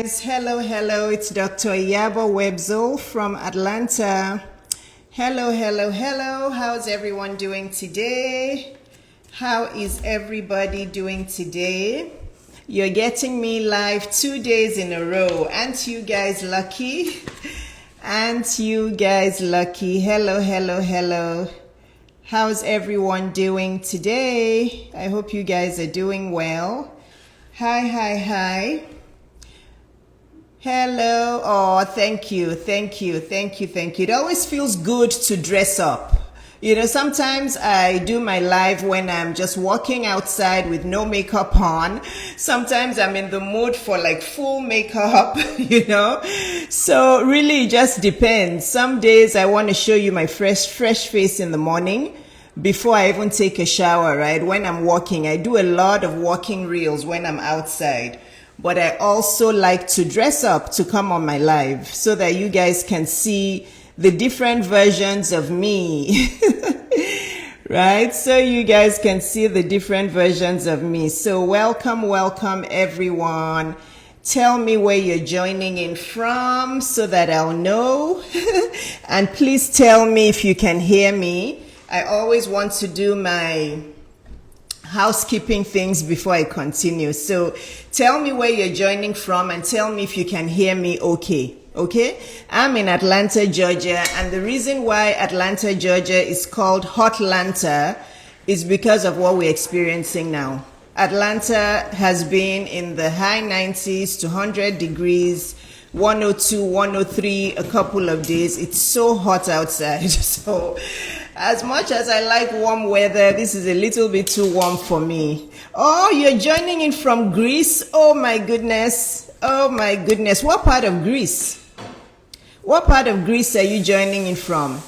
guys. Hello. It's Dr. Iyabo Webzel from Atlanta. Hello. How's everyone doing today? How is everybody doing today? You're getting me live 2 days in a row. Aren't you guys lucky? Aren't you guys lucky? Hello. How's everyone doing today? I hope you guys are doing well. Hi. Hello. Oh, thank you. It always feels good to dress up. You know, sometimes I do my live when I'm just walking outside with no makeup on. Sometimes I'm in the mood for like full makeup, you know. So really it just depends. Some days I want to show you my fresh face in the morning before I even take a shower, right? When I'm walking, I do a lot of walking reels when I'm outside. But I also like to dress up to come on my live so that you guys can see the different versions of me, right? So you guys can see the different versions of me. So welcome everyone. Tell me where you're joining in from so that I'll know. And please tell me if you can hear me. I always want to do my housekeeping things before I continue. So tell me where you're joining from and tell me if you can hear me okay. Okay, I'm in Atlanta, Georgia, and the reason why Atlanta, Georgia is called Hotlanta is because of what we're experiencing now. Atlanta has been in the high 90s to 100 degrees, 102, 103 a couple of days. It's so hot outside. So as much as I like warm weather, this is a little bit too warm for me. Oh, you're joining in from Greece? Oh my goodness. What part of Greece? What part of Greece are you joining in from?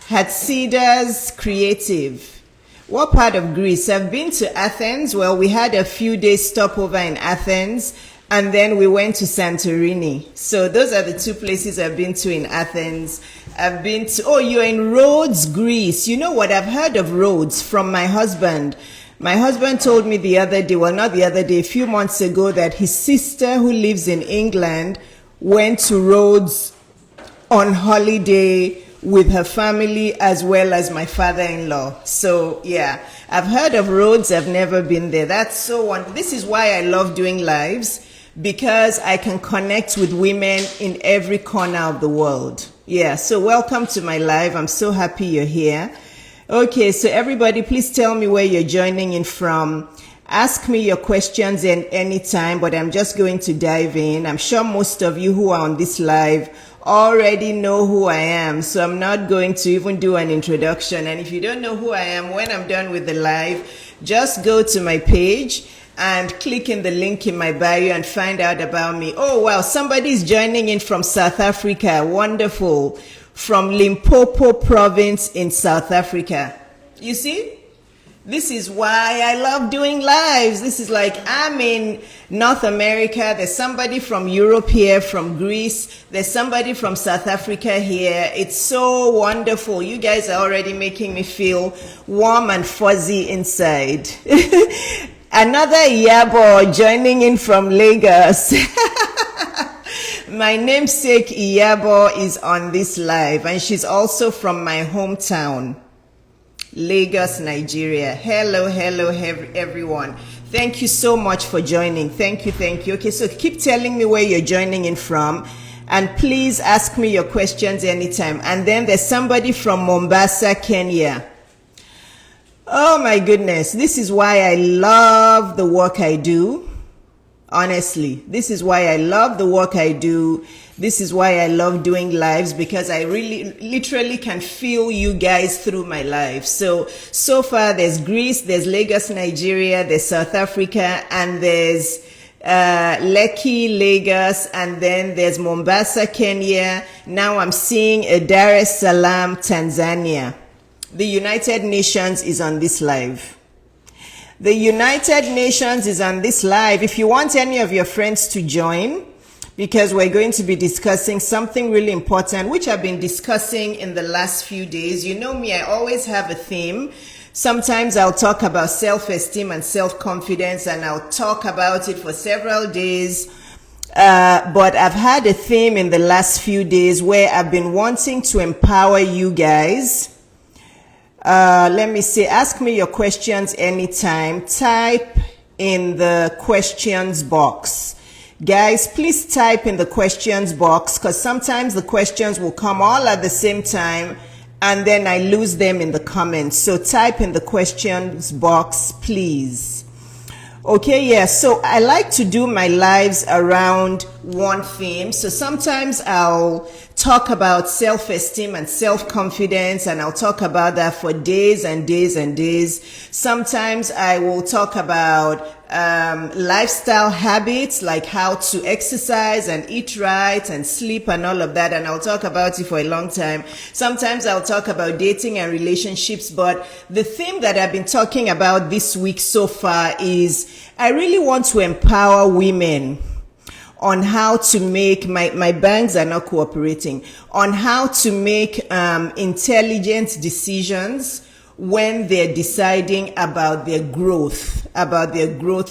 Hatsidas Creative. What part of Greece? I've been to Athens. Well, we had a few days stopover in Athens, and then we went to Santorini. So those are the two places I've been to in Athens. I've been to, oh, you're in Rhodes, Greece. You know what? I've heard of Rhodes from my husband. My husband told me the other day, well, not the other day, a few months ago, that his sister who lives in England went to Rhodes on holiday with her family as well as my father-in-law. So yeah, I've heard of Rhodes. I've never been there. That's so wonderful. This is why I love doing lives, because I can connect with women in every corner of the world. Yeah, so welcome to my live. I'm so happy you're here. Okay, so everybody, please tell me where you're joining in from. Ask me your questions at any time, but I'm just going to dive in. I'm sure most of you who are on this live already know who I am, so I'm not going to even do an introduction. And if you don't know who I am, when I'm done with the live, just go to my page and click in the link in my bio and find out about me. Oh, wow, somebody's joining in from South Africa. Wonderful. From Limpopo province in South Africa. You see? This is why I love doing lives. This is like, I'm in North America. There's somebody from Europe here, from Greece. There's somebody from South Africa here. It's so wonderful. You guys are already making me feel warm and fuzzy inside. Another Iyabo joining in from Lagos. My namesake Iyabo is on this live, and she's also from my hometown, Lagos, Nigeria. Hello, everyone. Thank you so much for joining. Thank you. Okay, so keep telling me where you're joining in from, and please ask me your questions anytime. And then there's somebody from Mombasa, Kenya. Oh my goodness, this is why I love the work I do. Honestly, this is why I love the work I do. This is why I love doing lives, because I really literally can feel you guys through my life. So far there's Greece, there's Lagos, Nigeria, there's South Africa, and there's Lekki, Lagos, and then there's Mombasa, Kenya. Now I'm seeing a Dar es Salaam, Tanzania. The United Nations is on this live. The United Nations is on this live. If you want any of your friends to join, because we're going to be discussing something really important, which I've been discussing in the last few days. You know me, I always have a theme. Sometimes I'll talk about self-esteem and self-confidence, and I'll talk about it for several days. But I've had a theme in the last few days where I've been wanting to empower you guys. Let me see, ask me your questions anytime. Type in the questions box. Guys, please type in the questions box, because sometimes the questions will come all at the same time and then I lose them in the comments. So type in the questions box, please. Okay, yeah, so I like to do my lives around one theme. So sometimes I'll talk about self-esteem and self-confidence, and I'll talk about that for days and days and days. Sometimes I will talk about lifestyle habits, like how to exercise and eat right and sleep and all of that, and I'll talk about it for a long time. Sometimes I'll talk about dating and relationships, but the theme that I've been talking about this week so far is I really want to empower women on how to make, my bangs are not cooperating, on how to make intelligent decisions when they're deciding about their growth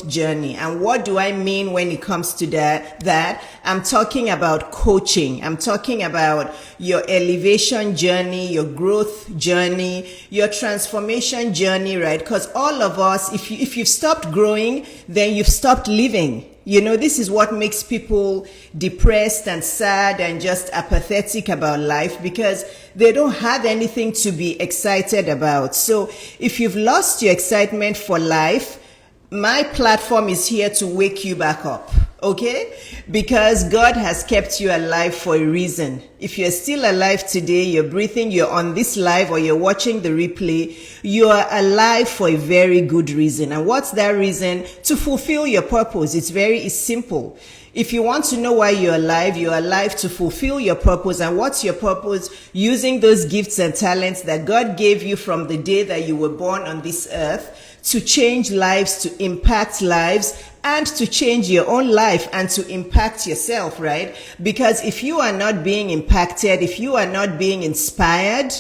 journey. And what do I mean when it comes to that? I'm talking about coaching. I'm talking about your elevation journey, your growth journey, your transformation journey, right? Because all of us, if you've stopped growing, then you've stopped living. You know, this is what makes people depressed and sad and just apathetic about life, because they don't have anything to be excited about. So if you've lost your excitement for life, my platform is here to wake you back up, okay? Because God has kept you alive for a reason. If you're still alive today, you're breathing, you're on this live, or you're watching the replay, you are alive for a very good reason. And what's that reason? To fulfill your purpose. It's simple. If you want to know why you're alive to fulfill your purpose. And what's your purpose? Using those gifts and talents that God gave you from the day that you were born on this earth to change lives, to impact lives, and to change your own life and to impact yourself, right? Because if you are not being impacted, if you are not being inspired,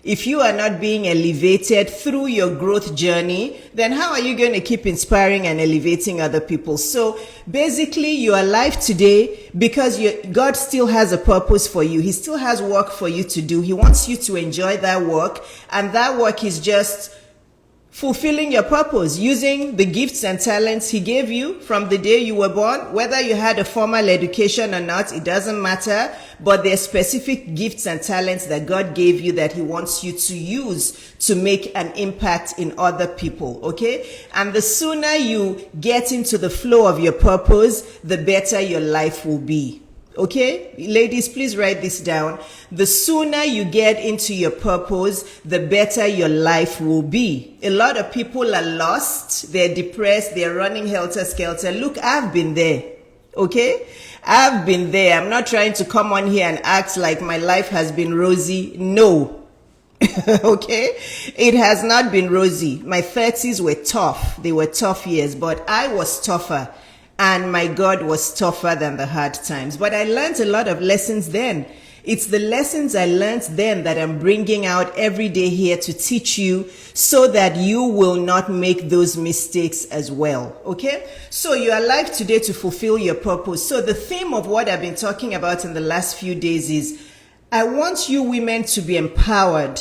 if you are not being elevated through your growth journey, then how are you going to keep inspiring and elevating other people? So basically, you're alive today because God still has a purpose for you. He still has work for you to do. He wants you to enjoy that work, and that work is just fulfilling your purpose, using the gifts and talents He gave you from the day you were born. Whether you had a formal education or not, it doesn't matter, but there are specific gifts and talents that God gave you that He wants you to use to make an impact in other people, okay? And the sooner you get into the flow of your purpose, the better your life will be. Okay, ladies, please write this down. The sooner you get into your purpose, the better your life will be. A lot of people are lost, they're depressed, they're running helter-skelter. Look, I've been there, okay? I've been there. I'm not trying to come on here and act like my life has been rosy. No. Okay? It has not been rosy. My 30s were tough. They were tough years, but I was tougher. And my God was tougher than the hard times. But I learned a lot of lessons then. It's the lessons I learned then that I'm bringing out every day here to teach you so that you will not make those mistakes as well. Okay? So you're alive today to fulfill your purpose. So the theme of what I've been talking about in the last few days is I want you women to be empowered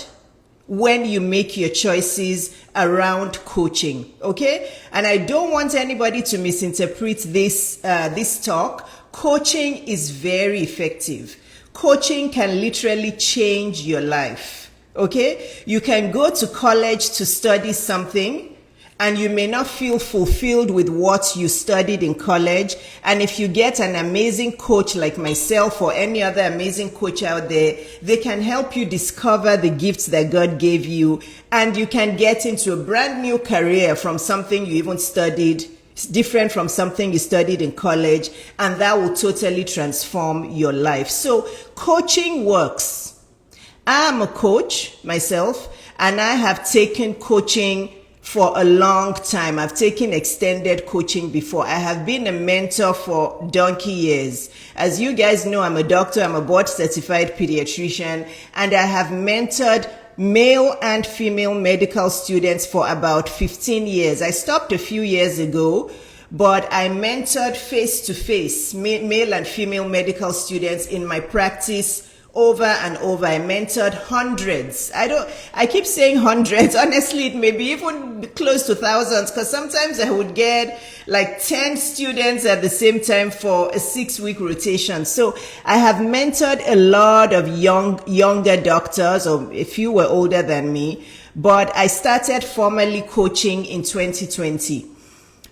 when you make your choices around coaching, okay? And I don't want anybody to misinterpret this talk. Coaching is very effective. Coaching can literally change your life, okay? You can go to college to study something, and you may not feel fulfilled with what you studied in college. And if you get an amazing coach like myself or any other amazing coach out there, they can help you discover the gifts that God gave you. And you can get into a brand new career from something you even studied, different from something you studied in college. And that will totally transform your life. So coaching works. I am a coach myself, and I have taken coaching for a long time. I've taken extended coaching before. I have been a mentor for donkey years. As you guys know, I'm a doctor, I'm a board certified pediatrician, and I have mentored male and female medical students for about 15 years. I stopped a few years ago, but I mentored face-to-face male and female medical students in my practice over and over. I mentored hundreds. I keep saying hundreds. Honestly, it may be even close to thousands, because sometimes I would get like 10 students at the same time for a 6-week rotation. So I have mentored a lot of younger doctors, or a few were older than me, but I started formally coaching in 2020.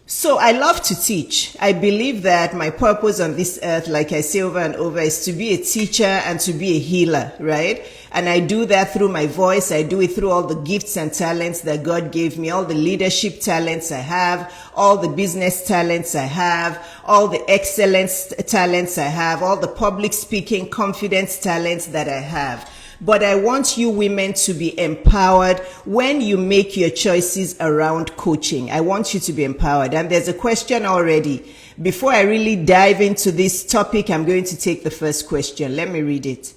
So I love to teach. I believe that my purpose on this earth, like I say over and over, is to be a teacher and to be a healer, right? And I do that through my voice. I do it through all the gifts and talents that God gave me, all the leadership talents I have, all the business talents I have, all the excellence talents I have, all the public speaking confidence talents that I have. But I want you women to be empowered when you make your choices around coaching. I want you to be empowered. And there's a question already. Before I really dive into this topic, I'm going to take the first question. Let me read it.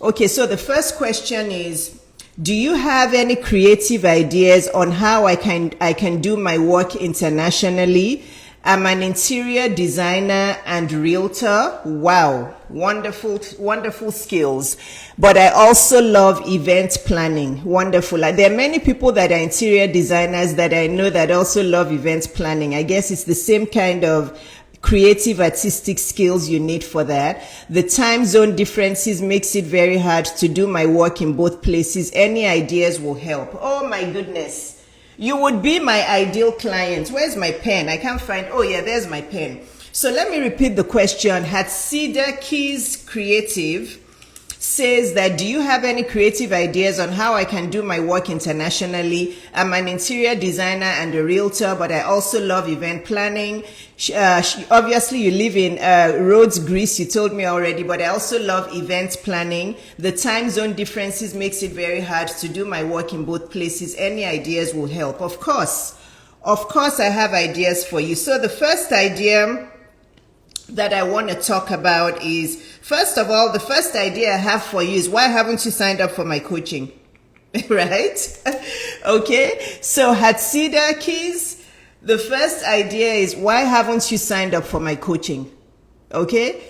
Okay, so the first question is, do you have any creative ideas on how I can do my work internationally? I'm an interior designer and realtor. Wow. Wonderful, wonderful skills. But I also love event planning. Wonderful. There are many people that are interior designers that I know that also love event planning. I guess it's the same kind of creative artistic skills you need for that. The time zone differences makes it very hard to do my work in both places. Any ideas will help. Oh my goodness. You would be my ideal client. Where's my pen? I can't find. Oh yeah, there's my pen. So let me repeat the question. Hatsida Keys Creative says that, do you have any creative ideas on how I can do my work internationally? I'm an interior designer and a realtor, but I also love event planning. Obviously, you live in Rhodes, Greece, you told me already, but I also love event planning. The time zone differences makes it very hard to do my work in both places. Any ideas will help. Of course, I have ideas for you. So the first idea that I want to talk about is, first of all, the first idea I have for you is, why haven't you signed up for my coaching? Right? Okay. So Hatsida Keys, the first idea is, why haven't you signed up for my coaching? Okay.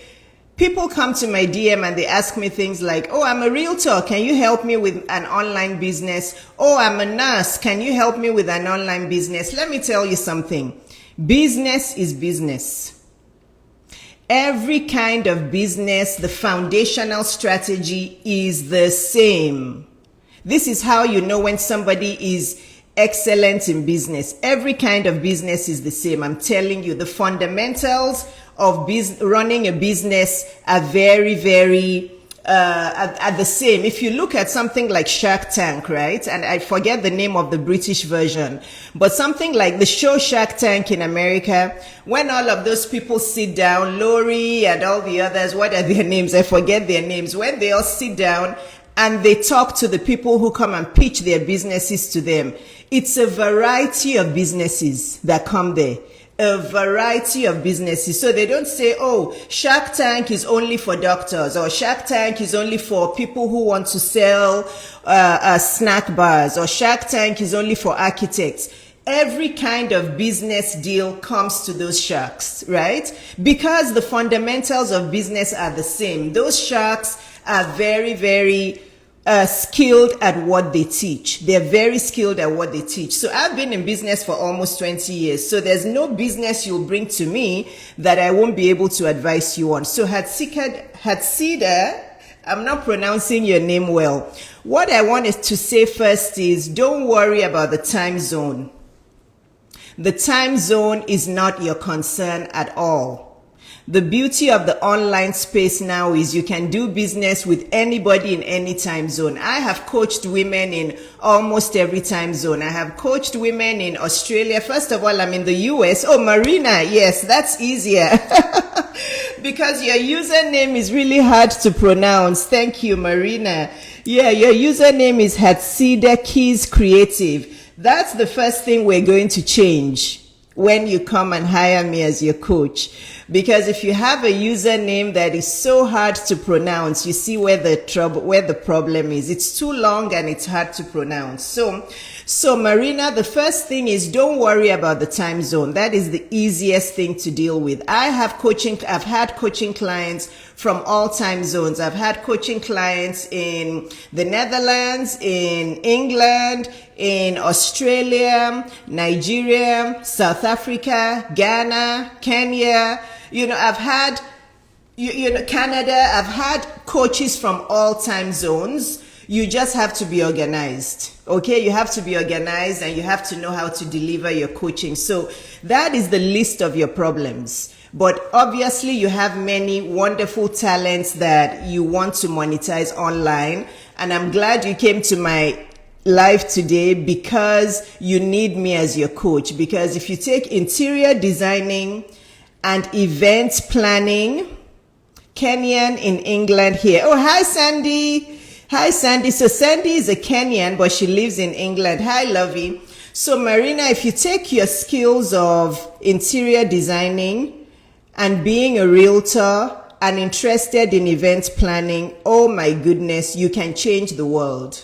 People come to my DM and they ask me things like, oh, I'm a realtor. Can you help me with an online business? Oh, I'm a nurse. Can you help me with an online business? Let me tell you something. Business is business. Every kind of business, the foundational strategy is the same. This is how you know when somebody is excellent in business. Every kind of business is the same. I'm telling you, the fundamentals of running a business are very, very are the same. If you look at something like Shark Tank, right? And I forget the name of the British version, but something like the show Shark Tank in America, when all of those people sit down, Lori and all the others, what are their names? I forget their names. When they all sit down and they talk to the people who come and pitch their businesses to them, it's a variety of businesses that come there. A variety of businesses. So they don't say, oh, Shark Tank is only for doctors, or Shark Tank is only for people who want to sell snack bars, or Shark Tank is only for architects. Every kind of business deal comes to those sharks, right? Because the fundamentals of business are the same. Those sharks are very, very skilled at what they teach. They're very skilled at what they teach. So I've been in business for almost 20 years. So there's no business you'll bring to me that I won't be able to advise you on. So Hatsida, I'm not pronouncing your name well. What I wanted to say first is, don't worry about the time zone. The time zone is not your concern at all. The beauty of the online space now is you can do business with anybody in any time zone. I have coached women in almost every time zone. I have coached women in Australia. First of all, I'm in the US. Oh, Marina, yes, that's easier. Because your username is really hard to pronounce. Thank you, Marina. Yeah, your username is Hatsida Keys Creative. That's the first thing we're going to change when you come and hire me as your coach. Because if you have a username that is so hard to pronounce, you see where the problem is. It's too long and it's hard to pronounce. So So Marina, the first thing is don't worry about the time zone. That is the easiest thing to deal with. I've had coaching clients from all time zones. I've had coaching clients in the Netherlands, in England, in Australia, Nigeria, South Africa, Ghana, Kenya. I've had, Canada. I've had coaches from all time zones. You just have to be organized. Okay, you have to be organized and you have to know how to deliver your coaching. So that is the list of your problems. But obviously you have many wonderful talents that you want to monetize online. And I'm glad you came to my live today because you need me as your coach. Because if you take interior designing and event planning, Kenyan in England here. Oh, hi, Sandy. Hi, Sandy. So Sandy is a Kenyan, but she lives in England. Hi, Lovey. So Marina, if you take your skills of interior designing and being a realtor and interested in event planning, oh my goodness, you can change the world.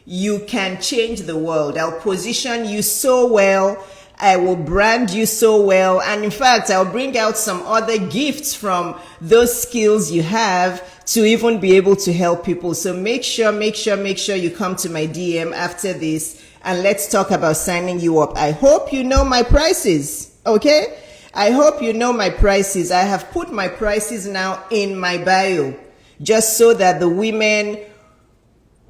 You can change the world. I'll position you so well. I will brand you so well. And in fact, I'll bring out some other gifts from those skills you have to even be able to help people. So make sure you come to my DM after this and let's talk about signing you up. I hope you know my prices. Okay? I hope you know my prices. I have put my prices now in my bio just so that the women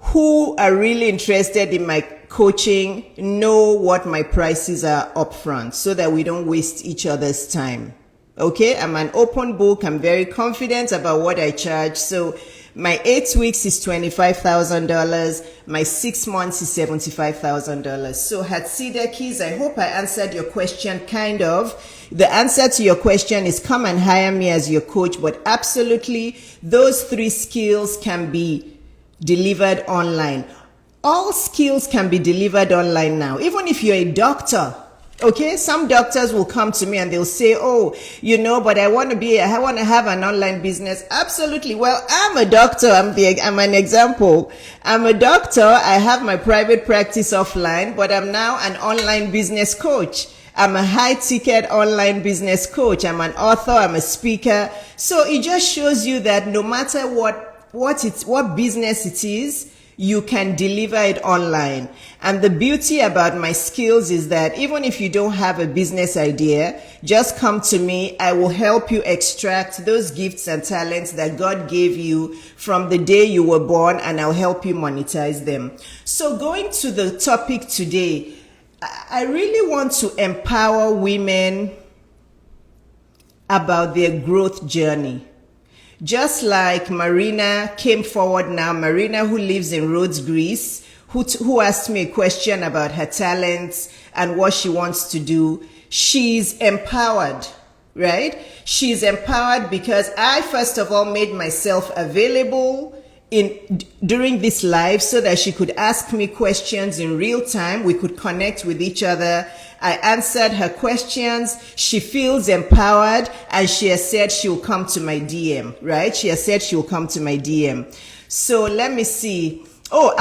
who are really interested in my coaching know what my prices are upfront so that we don't waste each other's time. Okay, I'm an open book. I'm very confident about what I charge. So my 8 weeks is $25,000. My 6 months is $75,000. So Hatsida Keys, I hope I answered your question kind of. The answer to your question is come and hire me as your coach, but absolutely those 3 skills can be delivered online. All skills can be delivered online now. Even if you're a doctor, okay? Some doctors will come to me and they'll say, oh, but I want to have an online business. Absolutely. Well, I'm a doctor. I'm an example. I'm a doctor. I have my private practice offline, but I'm now an online business coach. I'm a high ticket online business coach. I'm an author. I'm a speaker. So it just shows you that no matter what business it is, you can deliver it online. And the beauty about my skills is that even if you don't have a business idea, just come to me. I will help you extract those gifts and talents that God gave you from the day you were born, and I'll help you monetize them. So going to the topic today, I really want to empower women about their growth journey. Just like Marina came forward now, Marina who lives in Rhodes, Greece, who asked me a question about her talents and what she wants to do. She's empowered, right? She's empowered because I, first of all, made myself available during this live so that she could ask me questions in real time. We could connect with each other. I answered her questions. She feels empowered and she has said she will come to my DM, right? She has said she will come to my DM. So let me see. Oh,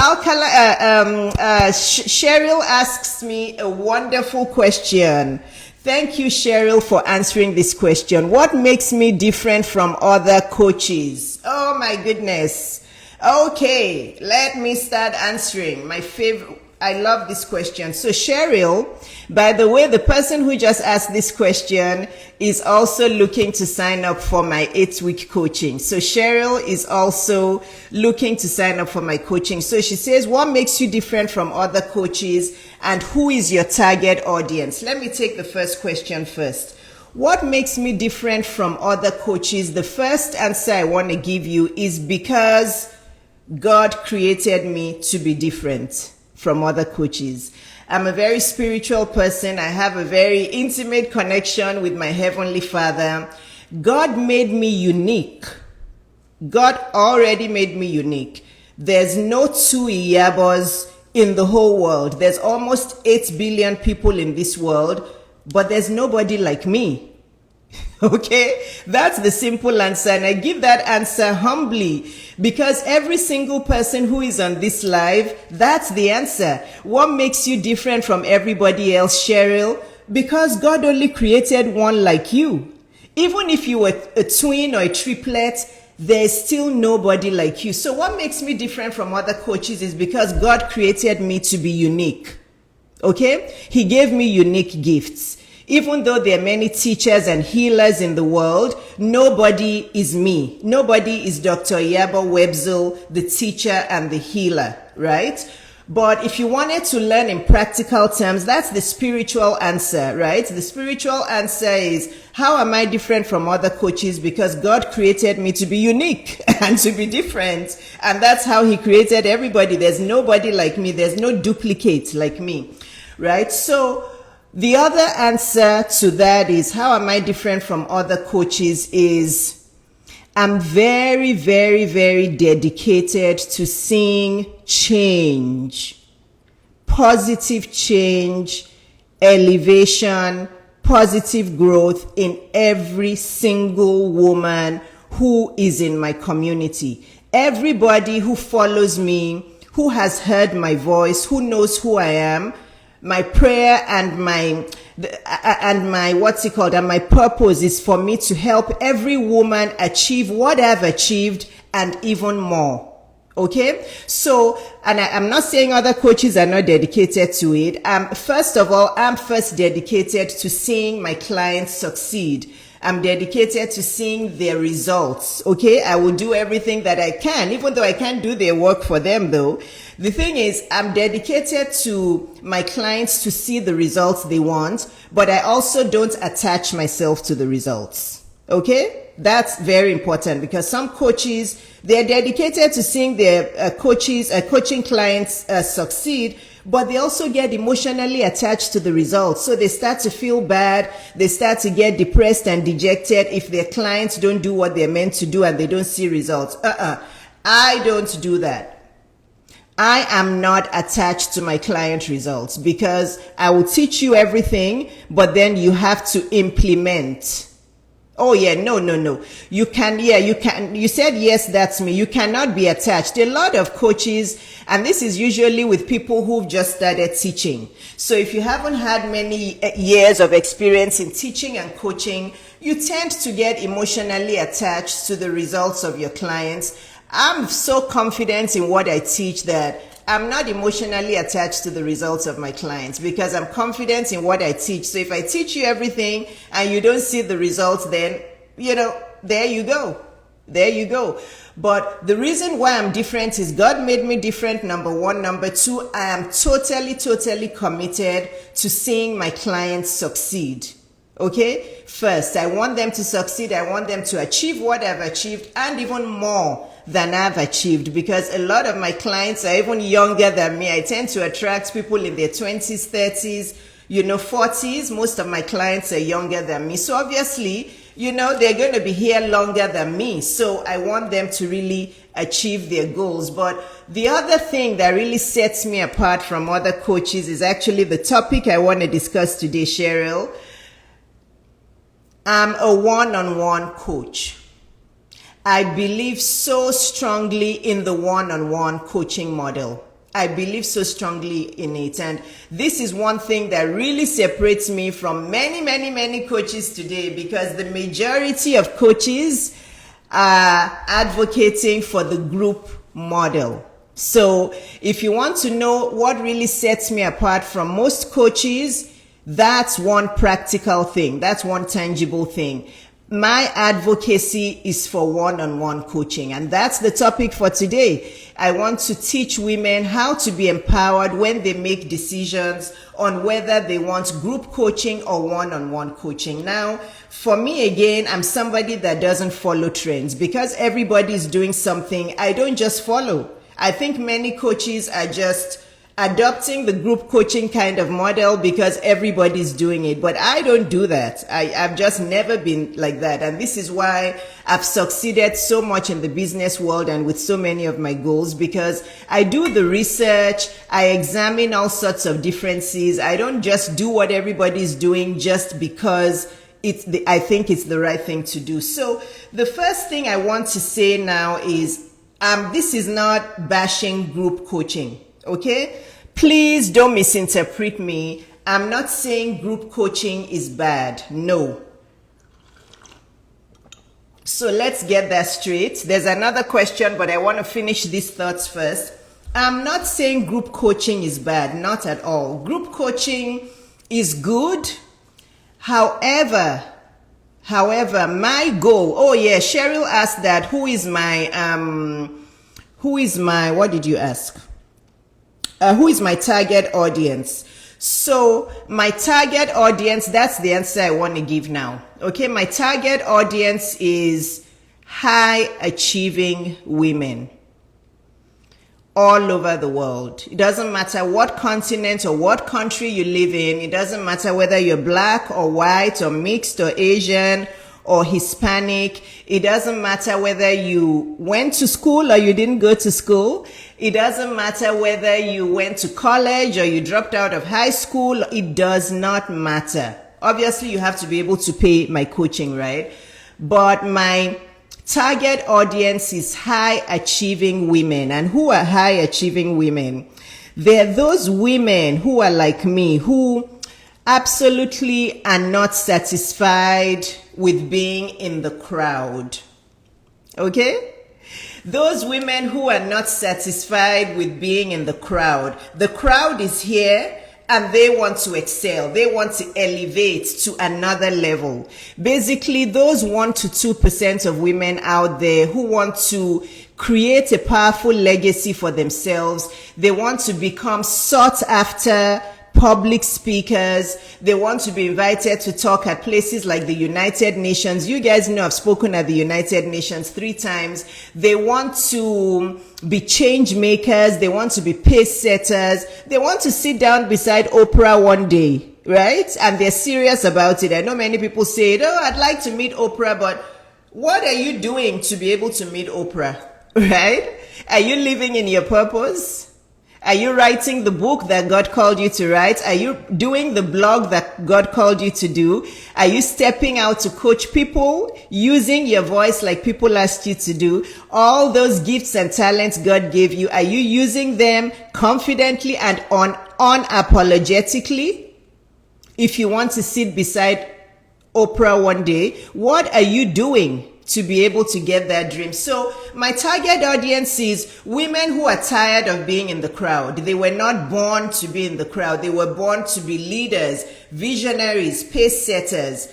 Cheryl asks me a wonderful question. Thank you, Cheryl, for answering this question. What makes me different from other coaches? Oh my goodness. Okay, let me start answering. My favorite. I love this question. So Cheryl, by the way, the person who just asked this question is also looking to sign up for my 8-week coaching. So Cheryl is also looking to sign up for my coaching. So she says, what makes you different from other coaches and who is your target audience? Let me take the first question first. What makes me different from other coaches? The first answer I want to give you is because God created me to be different from other coaches. I'm a very spiritual person. I have a very intimate connection with my Heavenly Father. God made me unique. God already made me unique. There's no 2 Iyabos in the whole world. There's almost 8 billion people in this world, but there's nobody like me. Okay, that's the simple answer, and I give that answer humbly because every single person who is on this live, that's the answer. What makes you different from everybody else, Cheryl? Because God only created one like you. Even if you were a twin or a triplet, there's still nobody like you. So what makes me different from other coaches is because God created me to be unique. Okay? He gave me unique gifts. Even though there are many teachers and healers in the world, nobody is me. Nobody is Dr. Iyabo Webzel, the teacher and the healer, right? But if you wanted to learn in practical terms, that's the spiritual answer, right? The spiritual answer is, how am I different from other coaches? Because God created me to be unique and to be different. And that's how He created everybody. There's nobody like me. There's no duplicate like me, right? So the other answer to that is, how am I different from other coaches, is I'm very, very, very dedicated to seeing change, positive change, elevation, positive growth in every single woman who is in my community. Everybody who follows me, who has heard my voice, who knows who I am, my prayer and my purpose is for me to help every woman achieve what I've achieved and even more. Okay? So, and I'm not saying other coaches are not dedicated to it. First of all, I'm first dedicated to seeing my clients succeed. I'm dedicated to seeing their results. Okay? I will do everything that I can, even though I can't do their work for them though. The thing is, I'm dedicated to my clients to see the results they want, but I also don't attach myself to the results. Okay? That's very important because some coaches, they're dedicated to seeing their coaching clients succeed, but they also get emotionally attached to the results. So they start to feel bad. They start to get depressed and dejected if their clients don't do what they're meant to do and they don't see results. I don't do that. I am not attached to my client results because I will teach you everything, but then you have to implement. Oh yeah, no. You can. You said yes, that's me. You cannot be attached. A lot of coaches, and this is usually with people who've just started teaching. So if you haven't had many years of experience in teaching and coaching, you tend to get emotionally attached to the results of your clients. I'm so confident in what I teach that I'm not emotionally attached to the results of my clients because I'm confident in what I teach. So if I teach you everything and you don't see the results, then, there you go. There you go. But the reason why I'm different is God made me different, number one. Number two, I am totally committed to seeing my clients succeed. Okay? First, I want them to succeed. I want them to achieve what I've achieved and even more than I've achieved because a lot of my clients are even younger than me. I tend to attract people in their 20s, 30s, 40s. Most of my clients are younger than me. So obviously, they're going to be here longer than me. So I want them to really achieve their goals. But the other thing that really sets me apart from other coaches is actually the topic I want to discuss today, Cheryl. I'm a one-on-one coach. I believe so strongly in the one-on-one coaching model. I believe so strongly in it. And this is one thing that really separates me from many coaches today because the majority of coaches are advocating for the group model. So if you want to know what really sets me apart from most coaches, that's one practical thing. That's one tangible thing. My advocacy is for one-on-one coaching, and that's the topic for today. I want to teach women how to be empowered when they make decisions on whether they want group coaching or one-on-one coaching. Now, for me, again, I'm somebody that doesn't follow trends because everybody is doing something. I don't just follow. I think many coaches are just adopting the group coaching kind of model because everybody's doing it. But I don't do that. I've just never been like that. And this is why I've succeeded so much in the business world and with so many of my goals because I do the research. I examine all sorts of differences. I don't just do what everybody's doing just because I think it's the right thing to do. So the first thing I want to say now is, this is not bashing group coaching, okay? Please don't misinterpret me. I'm not saying group coaching is bad. No. So let's get that straight. There's another question, but I want to finish these thoughts first. I'm not saying group coaching is bad. Not at all. Group coaching is good. However, my goal, oh yeah, Cheryl asked that, who is my, what did you ask? Who is my target audience? So my target audience, that's the answer I want to give now. Okay, my target audience is high achieving women all over the world. It doesn't matter what continent or what country you live in. It doesn't matter whether you're black or white or mixed or Asian or Hispanic. It doesn't matter whether you went to school or you didn't go to school. It doesn't matter whether you went to college or you dropped out of high school. It does not matter. Obviously, you have to be able to pay my coaching, right? But my target audience is high achieving women. And who are high achieving women? They're those women who are like me, who absolutely are not satisfied with being in the crowd. Okay? Those women who are not satisfied with being in the crowd. The crowd is here and they want to excel. They want to elevate to another level. Basically, those 1 to 2% of women out there who want to create a powerful legacy for themselves. They want to become sought after public speakers. They want to be invited to talk at places like the United Nations. You guys know I've spoken at the United Nations 3 times. They want to be change makers. They want to be pace setters. They want to sit down beside Oprah one day, right? And they're serious about it. I know many people say, oh, I'd like to meet Oprah, but what are you doing to be able to meet Oprah, right? Are you living in your purpose? Are you writing the book that God called you to write? Are you doing the blog that God called you to do? Are you stepping out to coach people, using your voice like people asked you to do? All those gifts and talents God gave you, are you using them confidently and unapologetically? If you want to sit beside Oprah one day, what are you doing to be able to get that dream? So my target audience is women who are tired of being in the crowd. They were not born to be in the crowd. They were born to be leaders, visionaries, pace setters,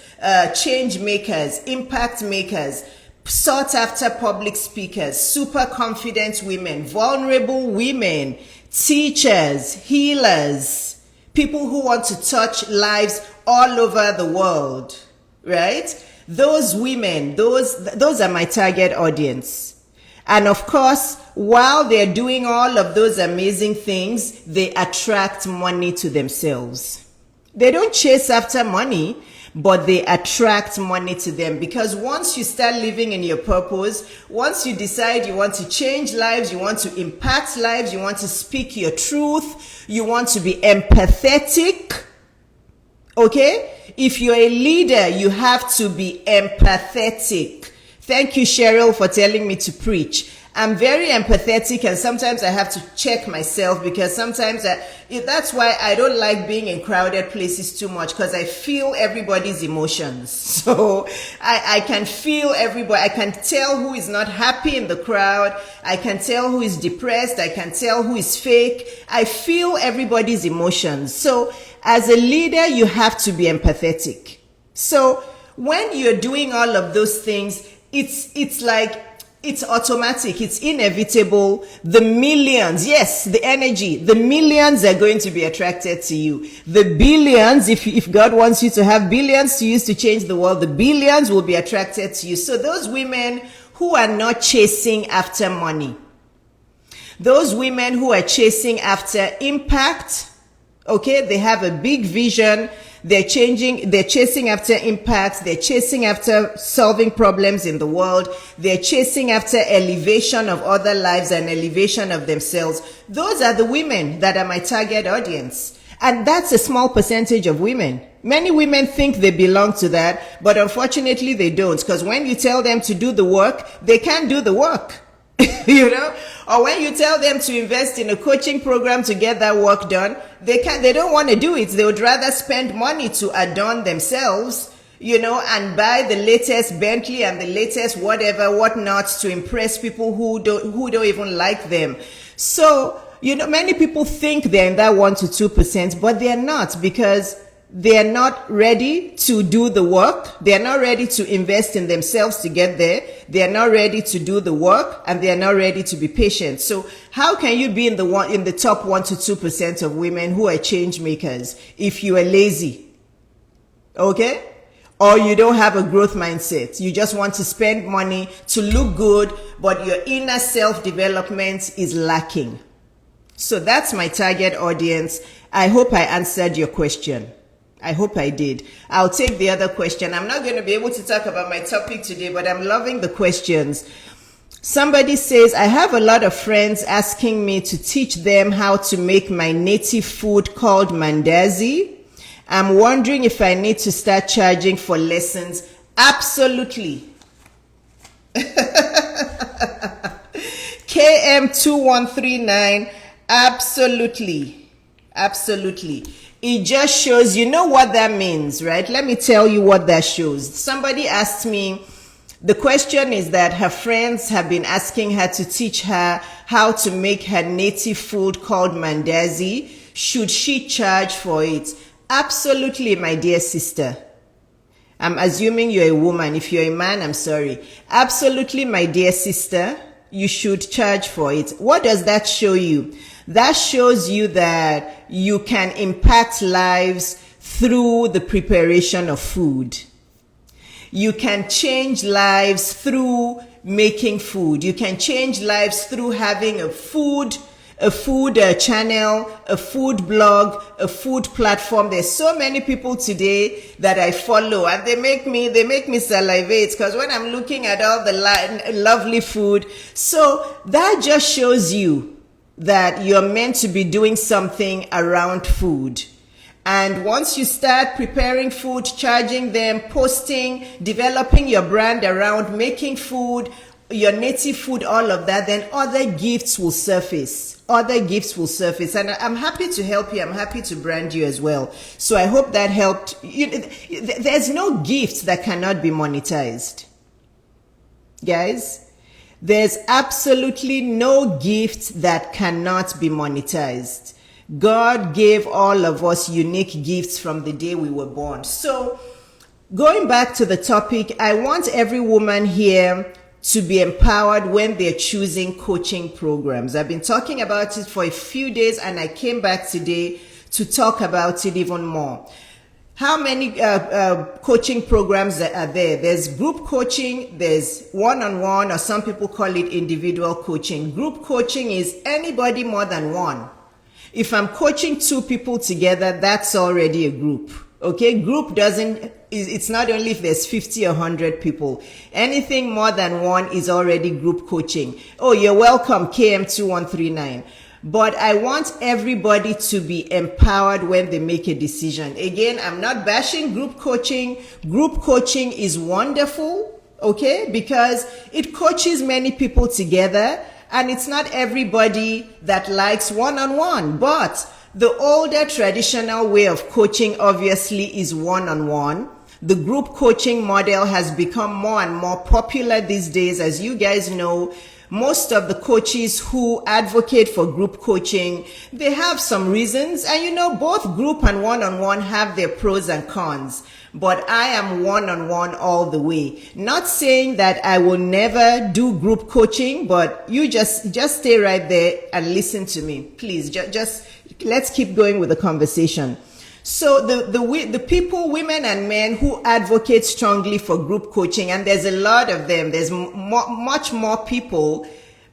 change makers, impact makers, sought after public speakers, super confident women, vulnerable women, teachers, healers, people who want to touch lives all over the world, right? Those women, those are my target audience. And of course, while they're doing all of those amazing things, they attract money to themselves. They don't chase after money, but they attract money to them. Because once you start living in your purpose, once you decide you want to change lives, you want to impact lives, you want to speak your truth, you want to be empathetic, okay? If you're a leader, you have to be empathetic. Thank you, Cheryl, for telling me to preach. I'm very empathetic, and sometimes I have to check myself, because sometimes that's why I don't like being in crowded places too much, because I feel everybody's emotions. So I can feel everybody. I can tell who is not happy in the crowd. I can tell who is depressed. I can tell who is fake. I feel everybody's emotions. So as a leader, you have to be empathetic. So when you're doing all of those things, it's like, it's automatic, it's inevitable. The millions, yes, the energy, the millions are going to be attracted to you. The billions, if God wants you to have billions to use to change the world, the billions will be attracted to you. So those women who are not chasing after money, those women who are chasing after impact, okay, they have a big vision. They're chasing after impact. They're chasing after solving problems in the world. They're chasing after elevation of other lives and elevation of themselves. Those are the women that are my target audience. And that's a small percentage of women. Many women think they belong to that, but unfortunately they don't, because when you tell them to do the work, they can't do the work. You know, or when you tell them to invest in a coaching program to get that work done, they don't want to do it. They would rather spend money to adorn themselves, you know, and buy the latest Bentley and the latest whatever, whatnot to impress people who don't even like them. So, you know, many people think they're in that 1 to 2%, but they're not, because they are not ready to do the work. They are not ready to invest in themselves to get there. They are not ready to do the work, and they are not ready to be patient. So how can you be in the top 1 to 2% of women who are change makers if you are lazy? Okay? Or you don't have a growth mindset. You just want to spend money to look good, but your inner self-development is lacking. So that's my target audience. I hope I answered your question. I hope I did. I'll take the other question. I'm not going to be able to talk about my topic today, but I'm loving the questions. Somebody says, I have a lot of friends asking me to teach them how to make my native food called mandazi. I'm wondering if I need to start charging for lessons. Absolutely. KM2139. Absolutely. Absolutely. It just shows, you know what that means, right? Let me tell you what that shows. Somebody asked me, the question is that her friends have been asking her to teach her how to make her native food called mandazi. Should she charge for it? Absolutely, my dear sister. I'm assuming you're a woman. If you're a man, I'm sorry. Absolutely, my dear sister, you should charge for it. What does that show you? That shows you that you can impact lives through the preparation of food. You can change lives through making food. You can change lives through having a food channel, a food blog, a food platform. There's so many people today that I follow, and they make me salivate, because when I'm looking at all the lovely food. So that just shows you that you're meant to be doing something around food. And once you start preparing food, charging them, posting, developing your brand around making food, your native food, all of that, then other gifts will surface. Other gifts will surface. And I'm happy to help you. I'm happy to brand you as well. So I hope that helped. There's no gift that cannot be monetized. Guys, there's absolutely no gift that cannot be monetized. God gave all of us unique gifts from the day we were born. So going back to the topic, I want every woman here to be empowered when they're choosing coaching programs. I've been talking about it for a few days, and I came back today to talk about it even more. How many coaching programs are there? There's group coaching, there's one-on-one, or some people call it individual coaching. Group coaching is anybody more than one. If I'm coaching 2 people together, that's already a group. Okay, group it's not only if there's 50 or 100 people. Anything more than one is already group coaching. Oh, you're welcome, KM2139. But I want everybody to be empowered when they make a decision. Again, I'm not bashing group coaching. Group coaching is wonderful, okay, because it coaches many people together, and it's not everybody that likes one-on-one. But the older traditional way of coaching obviously is one-on-one. The group coaching model has become more and more popular these days. As you guys know, most of the coaches who advocate for group coaching, they have some reasons. And you know, both group and one-on-one have their pros and cons. But I am one-on-one all the way. Not saying that I will never do group coaching, but you just stay right there and listen to me. Please, just let's keep going with the conversation. So the people, women and men who advocate strongly for group coaching, and there's a lot of them, there's much more people,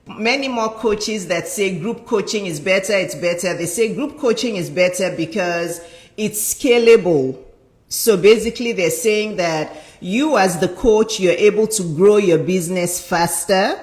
many more coaches that say group coaching is better, it's better. They say group coaching is better because it's scalable. So basically they're saying that you as the coach, you're able to grow your business faster.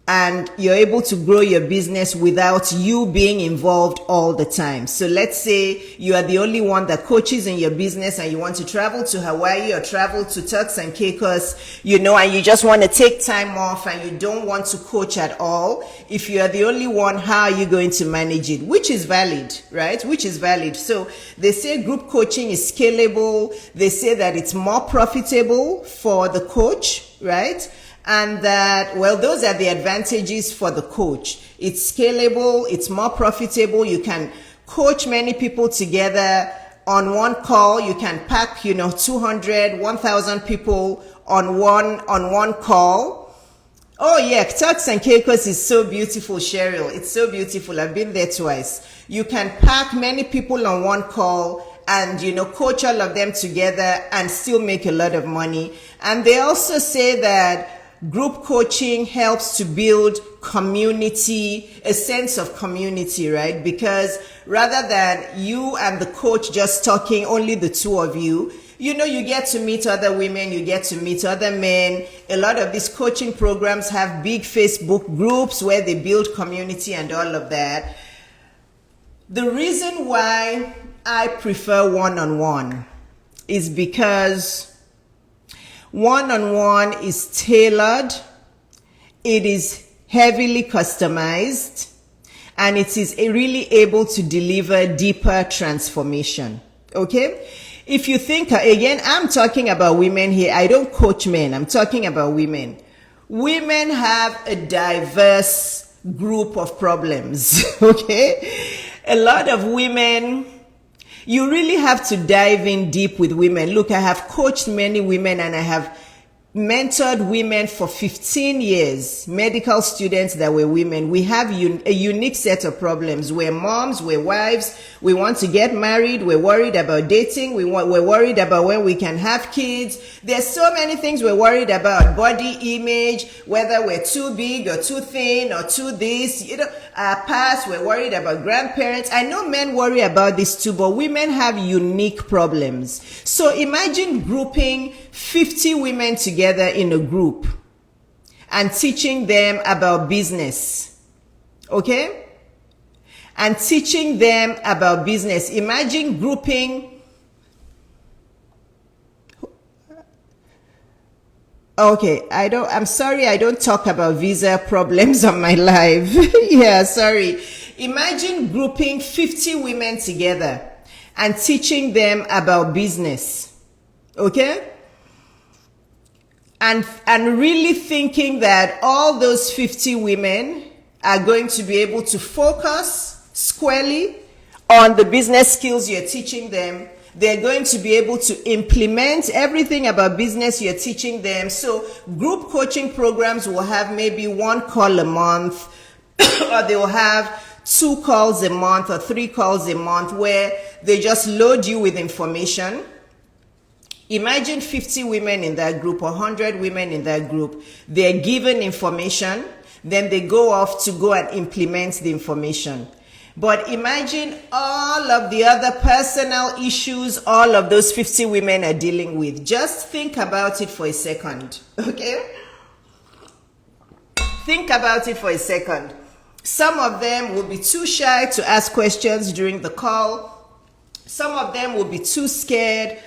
and you're able to grow your business without you being involved all the time. So let's say you are the only one that coaches in your business and you want to travel to Hawaii or travel to Turks and Caicos, and you just want to take time off and you don't want to coach at all. If you are the only one, how are you going to manage it? Which is valid, right? Which is valid. So they say group coaching is scalable. They say that it's more profitable for the coach, right? And that, well, those are the advantages for the coach. It's scalable, it's more profitable. You can coach many people together on one call. You can pack, 200, 1,000 people on one call. Oh yeah, Turks and Caicos is so beautiful, Cheryl. It's so beautiful. I've been there twice. You can pack many people on one call and, coach all of them together and still make a lot of money. And they also say that group coaching helps to build community, a sense of community, right? Because rather than you and the coach just talking, only the two of you, you get to meet other women, you get to meet other men. A lot of these coaching programs have big Facebook groups where they build community and all of that. The reason why I prefer one-on-one is because one-on-one is tailored, it is heavily customized, and it is really able to deliver deeper transformation. Okay? If you think, again, I'm talking about women here. I don't coach men. I'm talking about women. Women have a diverse group of problems. Okay? A lot of women, you really have to dive in deep with women. Look, I have coached many women and I have mentored women for 15 years, medical students that were women. We have a unique set of problems. We're moms, we're wives, we want to get married, we're worried about dating, we're worried about when we can have kids. There's so many things we're worried about. Body image, whether we're too big or too thin or too this, our past, we're worried about grandparents. I know men worry about this too, but women have unique problems. So imagine grouping 50 women together in a group and teaching them about business. Okay? And teaching them about business. Imagine grouping. Okay, I'm sorry I don't talk about visa problems on my live. Yeah, sorry. Imagine grouping 50 women together and teaching them about business. Okay? And really thinking that all those 50 women are going to be able to focus squarely on the business skills you're teaching them. They're going to be able to implement everything about business you're teaching them. So group coaching programs will have maybe one call a month, or they will have 2 calls a month or 3 calls a month where they just load you with information. Imagine 50 women in that group or 100 women in that group. They're given information, then they go off to go and implement the information. But imagine all of the other personal issues all of those 50 women are dealing with. Just think about it for a second, okay? Think about it for a second. Some of them will be too shy to ask questions during the call. Some of them will be too scared.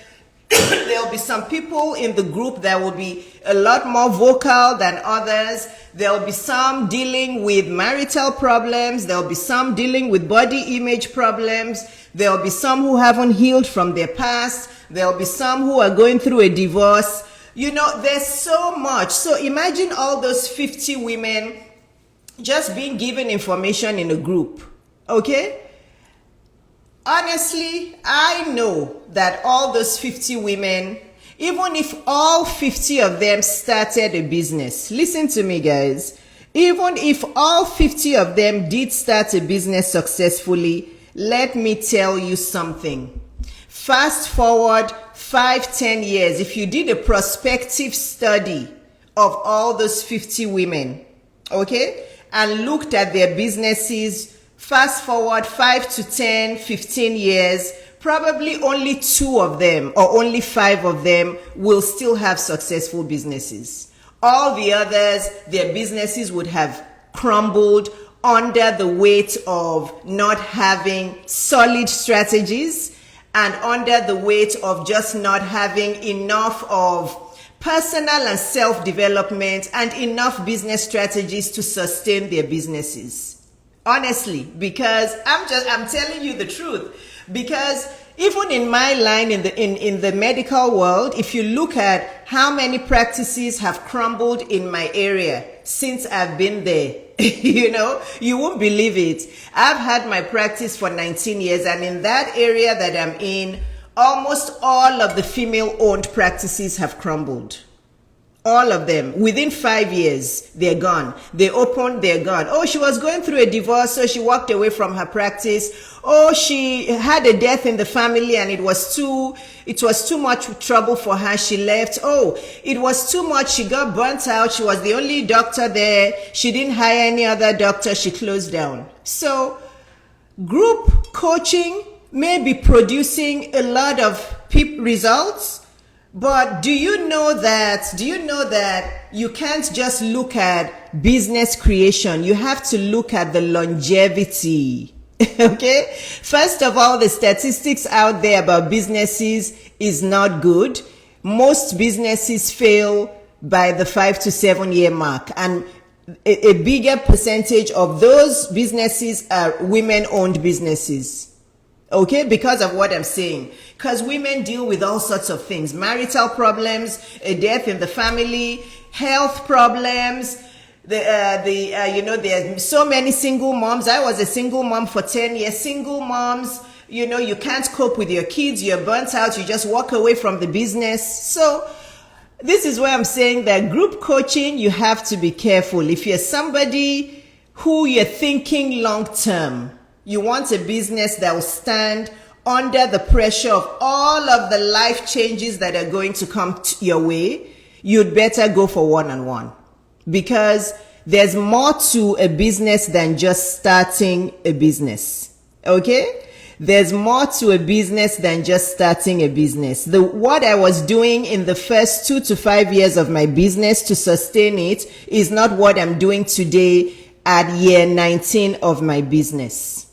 There'll be some people in the group that will be a lot more vocal than others. There'll be some dealing with marital problems. There'll be some dealing with body image problems. There'll be some who haven't healed from their past. There'll be some who are going through a divorce. There's so much. So imagine all those 50 women just being given information in a group. Okay? Honestly, I know that all those 50 women, even if all 50 of them started a business, listen to me guys, even if all 50 of them did start a business successfully, let me tell you something. Fast forward 5-10 years, if you did a prospective study of all those 50 women, okay, and looked at their businesses, fast forward 5 to 10, 15 years, probably only 2 of them or only 5 of them will still have successful businesses. All the others, their businesses would have crumbled under the weight of not having solid strategies and under the weight of just not having enough of personal and self-development and enough business strategies to sustain their businesses. Honestly, because I'm telling you the truth. Because even in my line in the medical world, if you look at how many practices have crumbled in my area since I've been there, you won't believe it. I've had my practice for 19 years, and in that area that I'm in, almost all of the female-owned practices have crumbled. All of them. Within 5 years, they're gone. They opened, they're gone. Oh, she was going through a divorce, so she walked away from her practice. Oh, she had a death in the family and it was too much trouble for her. She left. Oh, it was too much. She got burnt out. She was the only doctor there. She didn't hire any other doctor. She closed down. So group coaching may be producing a lot of results, but do you know that you can't just look at business creation? You have to look at the longevity. Okay? First of all, the statistics out there about businesses is not good. Most businesses fail by the 5 to 7 year mark, and a bigger percentage of those businesses are women-owned businesses. Okay, because of what I'm saying. Because women deal with all sorts of things: marital problems, a death in the family, health problems. There are so many single moms. I was a single mom for 10 years. Single moms, you can't cope with your kids. You're burnt out. You just walk away from the business. So this is where I'm saying that group coaching, you have to be careful. If you're somebody who you're thinking long term, you want a business that will stand under the pressure of all of the life changes that are going to come your way, you'd better go for one-on-one. Because there's more to a business than just starting a business. Okay? There's more to a business than just starting a business. What I was doing in the first 2 to 5 years of my business to sustain it is not what I'm doing today at year 19 of my business.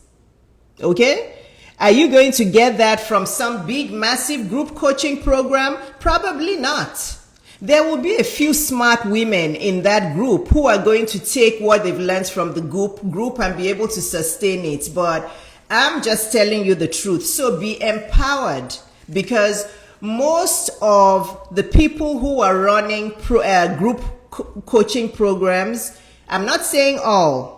Okay? Are you going to get that from some big, massive group coaching program? Probably not. There will be a few smart women in that group who are going to take what they've learned from the group and be able to sustain it. But I'm just telling you the truth. So be empowered, because most of the people who are running group coaching programs, I'm not saying all,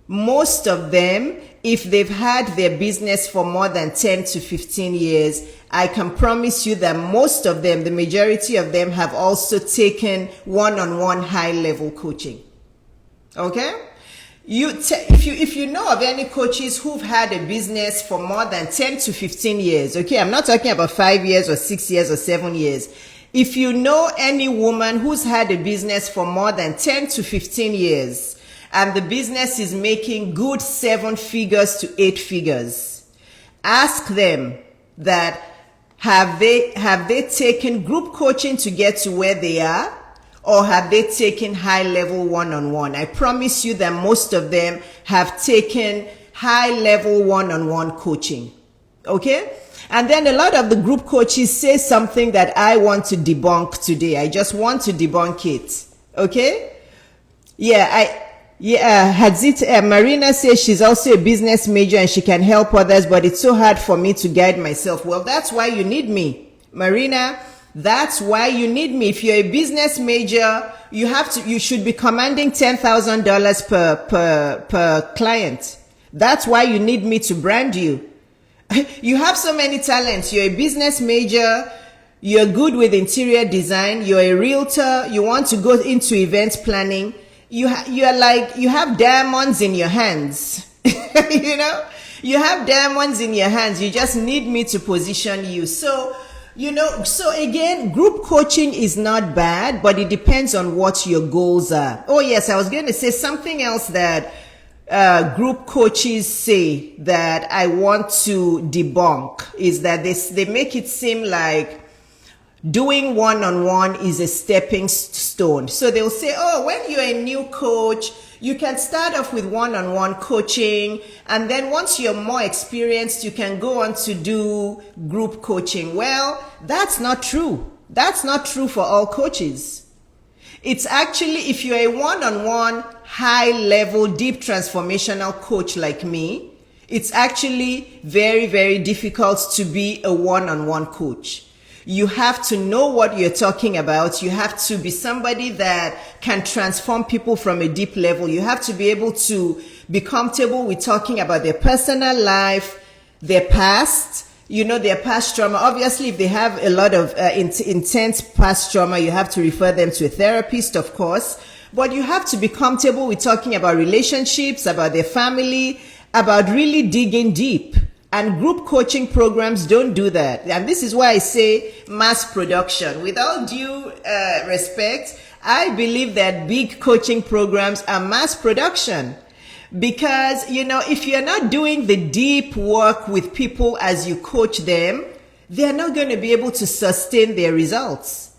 most of them, if they've had their business for more than 10 to 15 years, I can promise you that most of them, the majority of them, have also taken one-on-one high-level coaching. Okay? If you know of any coaches who've had a business for more than 10 to 15 years, okay, I'm not talking about 5 years or 6 years or 7 years. If you know any woman who's had a business for more than 10 to 15 years, and the business is making good 7 figures to 8 figures, ask them that have they taken group coaching to get to where they are, or have they taken high-level one-on-one? I promise you that most of them have taken high-level one-on-one coaching. Okay? And then a lot of the group coaches say something that I want to debunk today. I just want to debunk it. Okay? Marina says she's also a business major and she can help others, but it's so hard for me to guide myself. Well, that's why you need me, Marina. That's why you need me. If you're a business major, you should be commanding $10,000 per client. That's why you need me to brand you. You have so many talents. You're a business major. You're good with interior design. You're a realtor. You want to go into event planning. You have diamonds in your hands. You have diamonds in your hands. You just need me to position you. So again, group coaching is not bad, but it depends on what your goals are. Oh yes, I was going to say something else that group coaches say that I want to debunk is that they make it seem like Doing one-on-one is a stepping stone. So they'll say, oh, when you're a new coach, you can start off with one-on-one coaching. And then once you're more experienced, you can go on to do group coaching. Well, that's not true. That's not true for all coaches. It's actually, if you're a one-on-one, high-level, deep transformational coach like me, it's actually very, very difficult to be a one-on-one coach. You have to know what you're talking about. You have to be somebody that can transform people from a deep level. You have to be able to be comfortable with talking about their personal life, their past, their past trauma. Obviously, if they have a lot of intense past trauma, you have to refer them to a therapist, of course. But you have to be comfortable with talking about relationships, about their family, about really digging deep. And group coaching programs don't do that. And this is why I say mass production. With all due respect, I believe that big coaching programs are mass production. Because, if you're not doing the deep work with people as you coach them, they're not going to be able to sustain their results.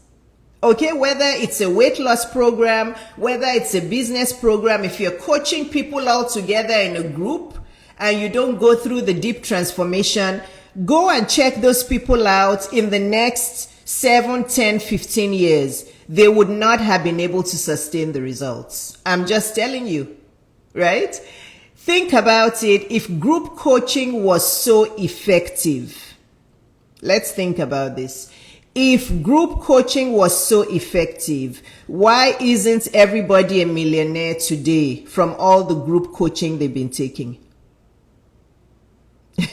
Okay, whether it's a weight loss program, whether it's a business program, if you're coaching people all together in a group, and you don't go through the deep transformation, go and check those people out in the next 7, 10, 15 years. They would not have been able to sustain the results. I'm just telling you, right? Think about it. If group coaching was so effective, let's think about this. If group coaching was so effective, why isn't everybody a millionaire today from all the group coaching they've been taking?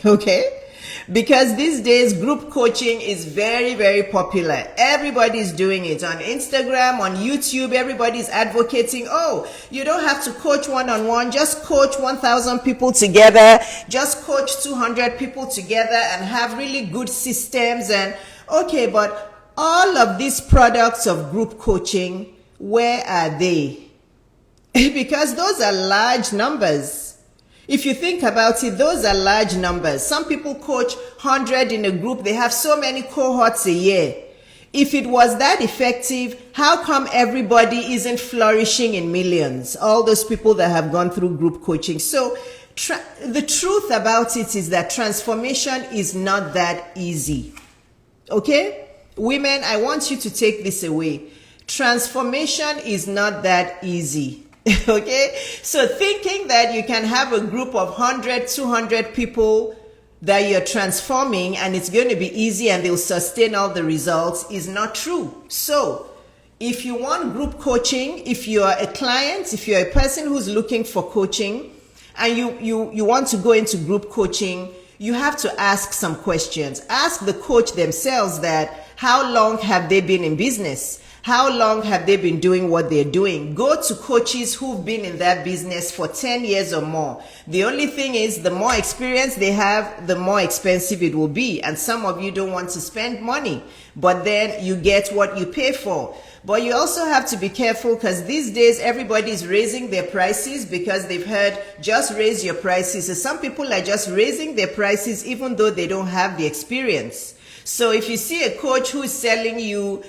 Okay? Because these days group coaching is very, very popular. Everybody's doing it on Instagram, on YouTube. Everybody's advocating, oh, you don't have to coach one-on-one. Just coach 1,000 people together. Just coach 200 people together and have really good systems. And okay, but all of these products of group coaching, where are they? Because those are large numbers. If you think about it, those are large numbers. Some people coach 100 in a group. They have so many cohorts a year. If it was that effective, how come everybody isn't flourishing in millions? All those people that have gone through group coaching. So the truth about it is that transformation is not that easy. Okay? Women, I want you to take this away. Transformation is not that easy. Okay, so thinking that you can have a group of 100, 200 people that you're transforming and it's going to be easy and they'll sustain all the results is not true. So if you want group coaching, if you're a client, if you're a person who's looking for coaching and you want to go into group coaching, you have to ask some questions. Ask the coach themselves that how long have they been in business? How long have they been doing what they're doing? Go to coaches who've been in that business for 10 years or more. The only thing is the more experience they have, the more expensive it will be. And some of you don't want to spend money, but then you get what you pay for. But you also have to be careful because these days everybody is raising their prices because they've heard just raise your prices. So some people are just raising their prices even though they don't have the experience. So if you see a coach who's selling you,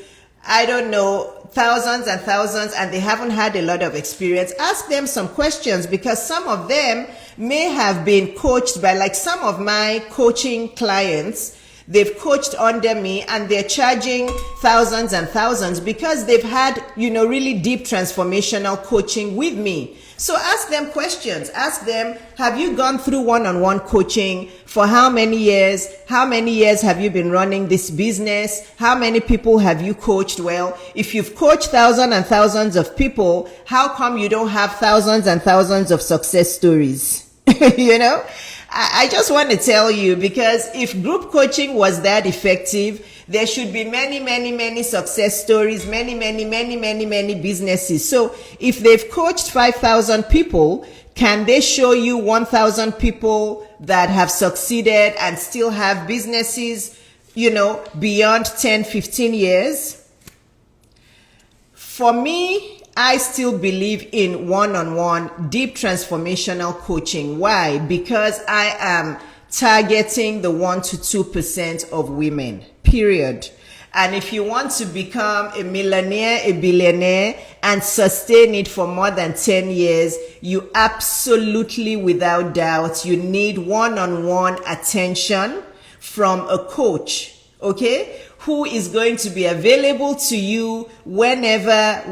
I don't know, thousands and thousands, and they haven't had a lot of experience, ask them some questions because some of them may have been coached by, like some of my coaching clients, they've coached under me and they're charging thousands and thousands because they've had, really deep transformational coaching with me. So ask them questions. Ask them, have you gone through one-on-one coaching? For how many years? How many years have you been running this business? How many people have you coached? Well, if you've coached thousands and thousands of people, how come you don't have thousands and thousands of success stories? I just want to tell you, because if group coaching was that effective, there should be many, many, many success stories, many, many, many, many, many businesses. So if they've coached 5,000 people, can they show you 1,000 people that have succeeded and still have businesses, beyond 10, 15 years? For me, I still believe in one-on-one deep transformational coaching. Why? Because I am targeting the 1 to 2% of women, period. And if you want to become a millionaire, a billionaire, and sustain it for more than 10 years, you absolutely, without doubt, you need one-on-one attention from a coach, okay, who is going to be available to you whenever,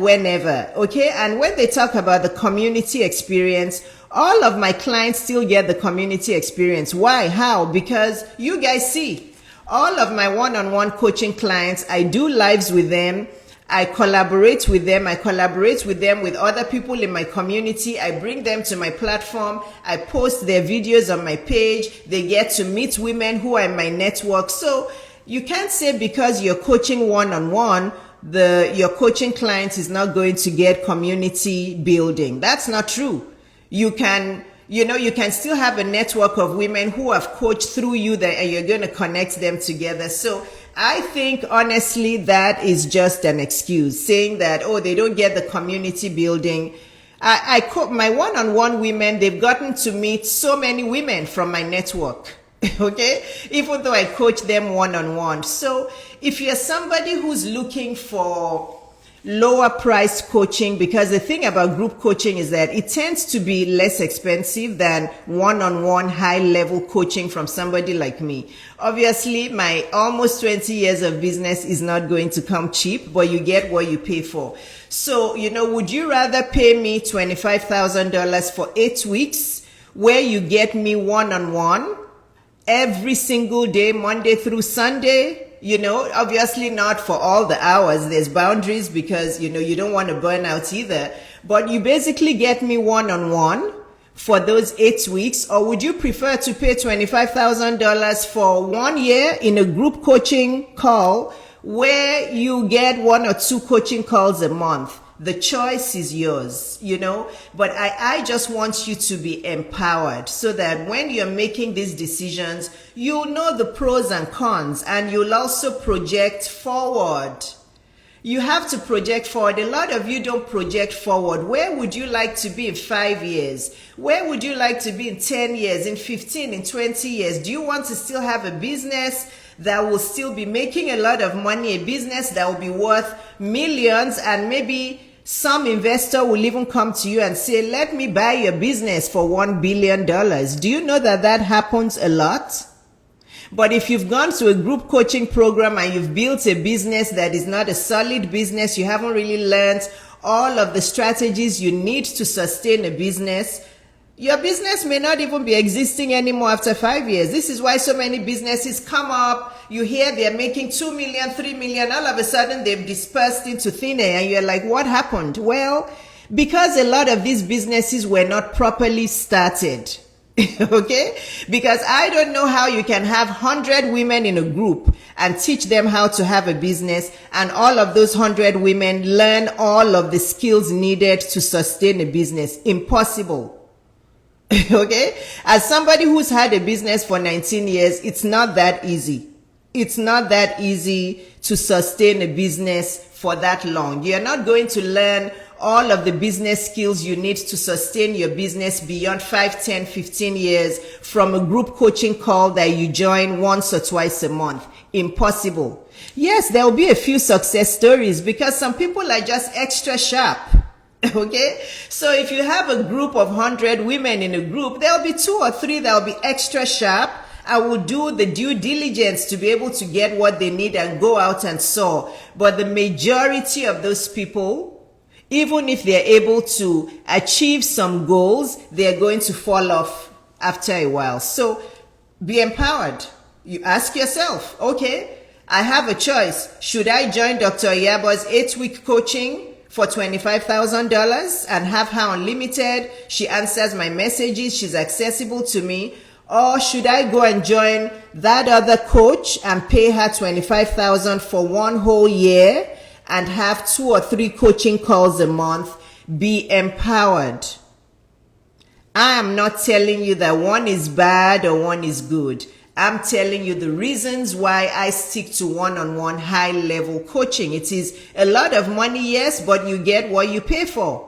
okay? And when they talk about the community experience, all of my clients still get the community experience. Why? How? Because you guys see, all of my one-on-one coaching clients, I do lives with them. I collaborate with them. I collaborate with them with other people in my community. I bring them to my platform. I post their videos on my page. They get to meet women who are in my network. So you can't say because you're coaching one-on-one, your coaching client is not going to get community building. That's not true. You can still have a network of women who have coached through you and you're going to connect them together. So I think honestly that is just an excuse, saying that, oh, they don't get the community building. My one-on-one women, they've gotten to meet so many women from my network. Okay, even though I coach them one-on-one. So if you're somebody who's looking for lower priced coaching, because the thing about group coaching is that it tends to be less expensive than one-on-one high level coaching from somebody like me. Obviously, my almost 20 years of business is not going to come cheap, but you get what you pay for. So, would you rather pay me $25,000 for 8 weeks where you get me one-on-one every single day, Monday through Sunday? Obviously not for all the hours. There's boundaries because, you don't want to burn out either. But you basically get me one-on-one for those 8 weeks. Or would you prefer to pay $25,000 for 1 year in a group coaching call where you get 1 or 2 coaching calls a month? The choice is yours, but I just want you to be empowered so that when you're making these decisions, you'll know the pros and cons, and you'll also project forward. You have to project forward. A lot of you don't project forward. Where would you like to be in 5 years? Where would you like to be in 10 years, in 15, in 20 years? Do you want to still have a business that will still be making a lot of money, a business that will be worth millions, and maybe some investor will even come to you and say, let me buy your business for $1 billion. Do you know that happens a lot? But if you've gone to a group coaching program and you've built a business that is not a solid business, you haven't really learned all of the strategies you need to sustain a business, your business may not even be existing anymore after 5 years. This is why so many businesses come up. You hear they're making 2 million, 3 million. All of a sudden they've dispersed into thin air and you're like, what happened? Well, because a lot of these businesses were not properly started. Okay? Because I don't know how you can have 100 women in a group and teach them how to have a business, and all of those 100 women learn all of the skills needed to sustain a business. Impossible. Okay? As somebody who's had a business for 19 years, it's not that easy. It's not that easy to sustain a business for that long. You're not going to learn all of the business skills you need to sustain your business beyond 5, 10, 15 years from a group coaching call that you join once or twice a month. Impossible. Yes, there will be a few success stories because some people are just extra sharp. Okay, so if you have a group of 100 women in a group, there'll be 2 or 3 that will be extra sharp. I will do the due diligence to be able to get what they need and go out and soar. But the majority of those people, even if they're able to achieve some goals, they're going to fall off after a while. So be empowered. You ask yourself, okay, I have a choice. Should I join Dr. Iyabo's 8-week coaching for $25,000 and have her unlimited? She answers my messages. She's accessible to me. Or should I go and join that other coach and pay her $25,000 for 1 whole year and have 2 or 3 coaching calls a month? Be empowered. I am not telling you that one is bad or one is good. I'm telling you the reasons why I stick to one-on-one high-level coaching. It is a lot of money, yes, but you get what you pay for.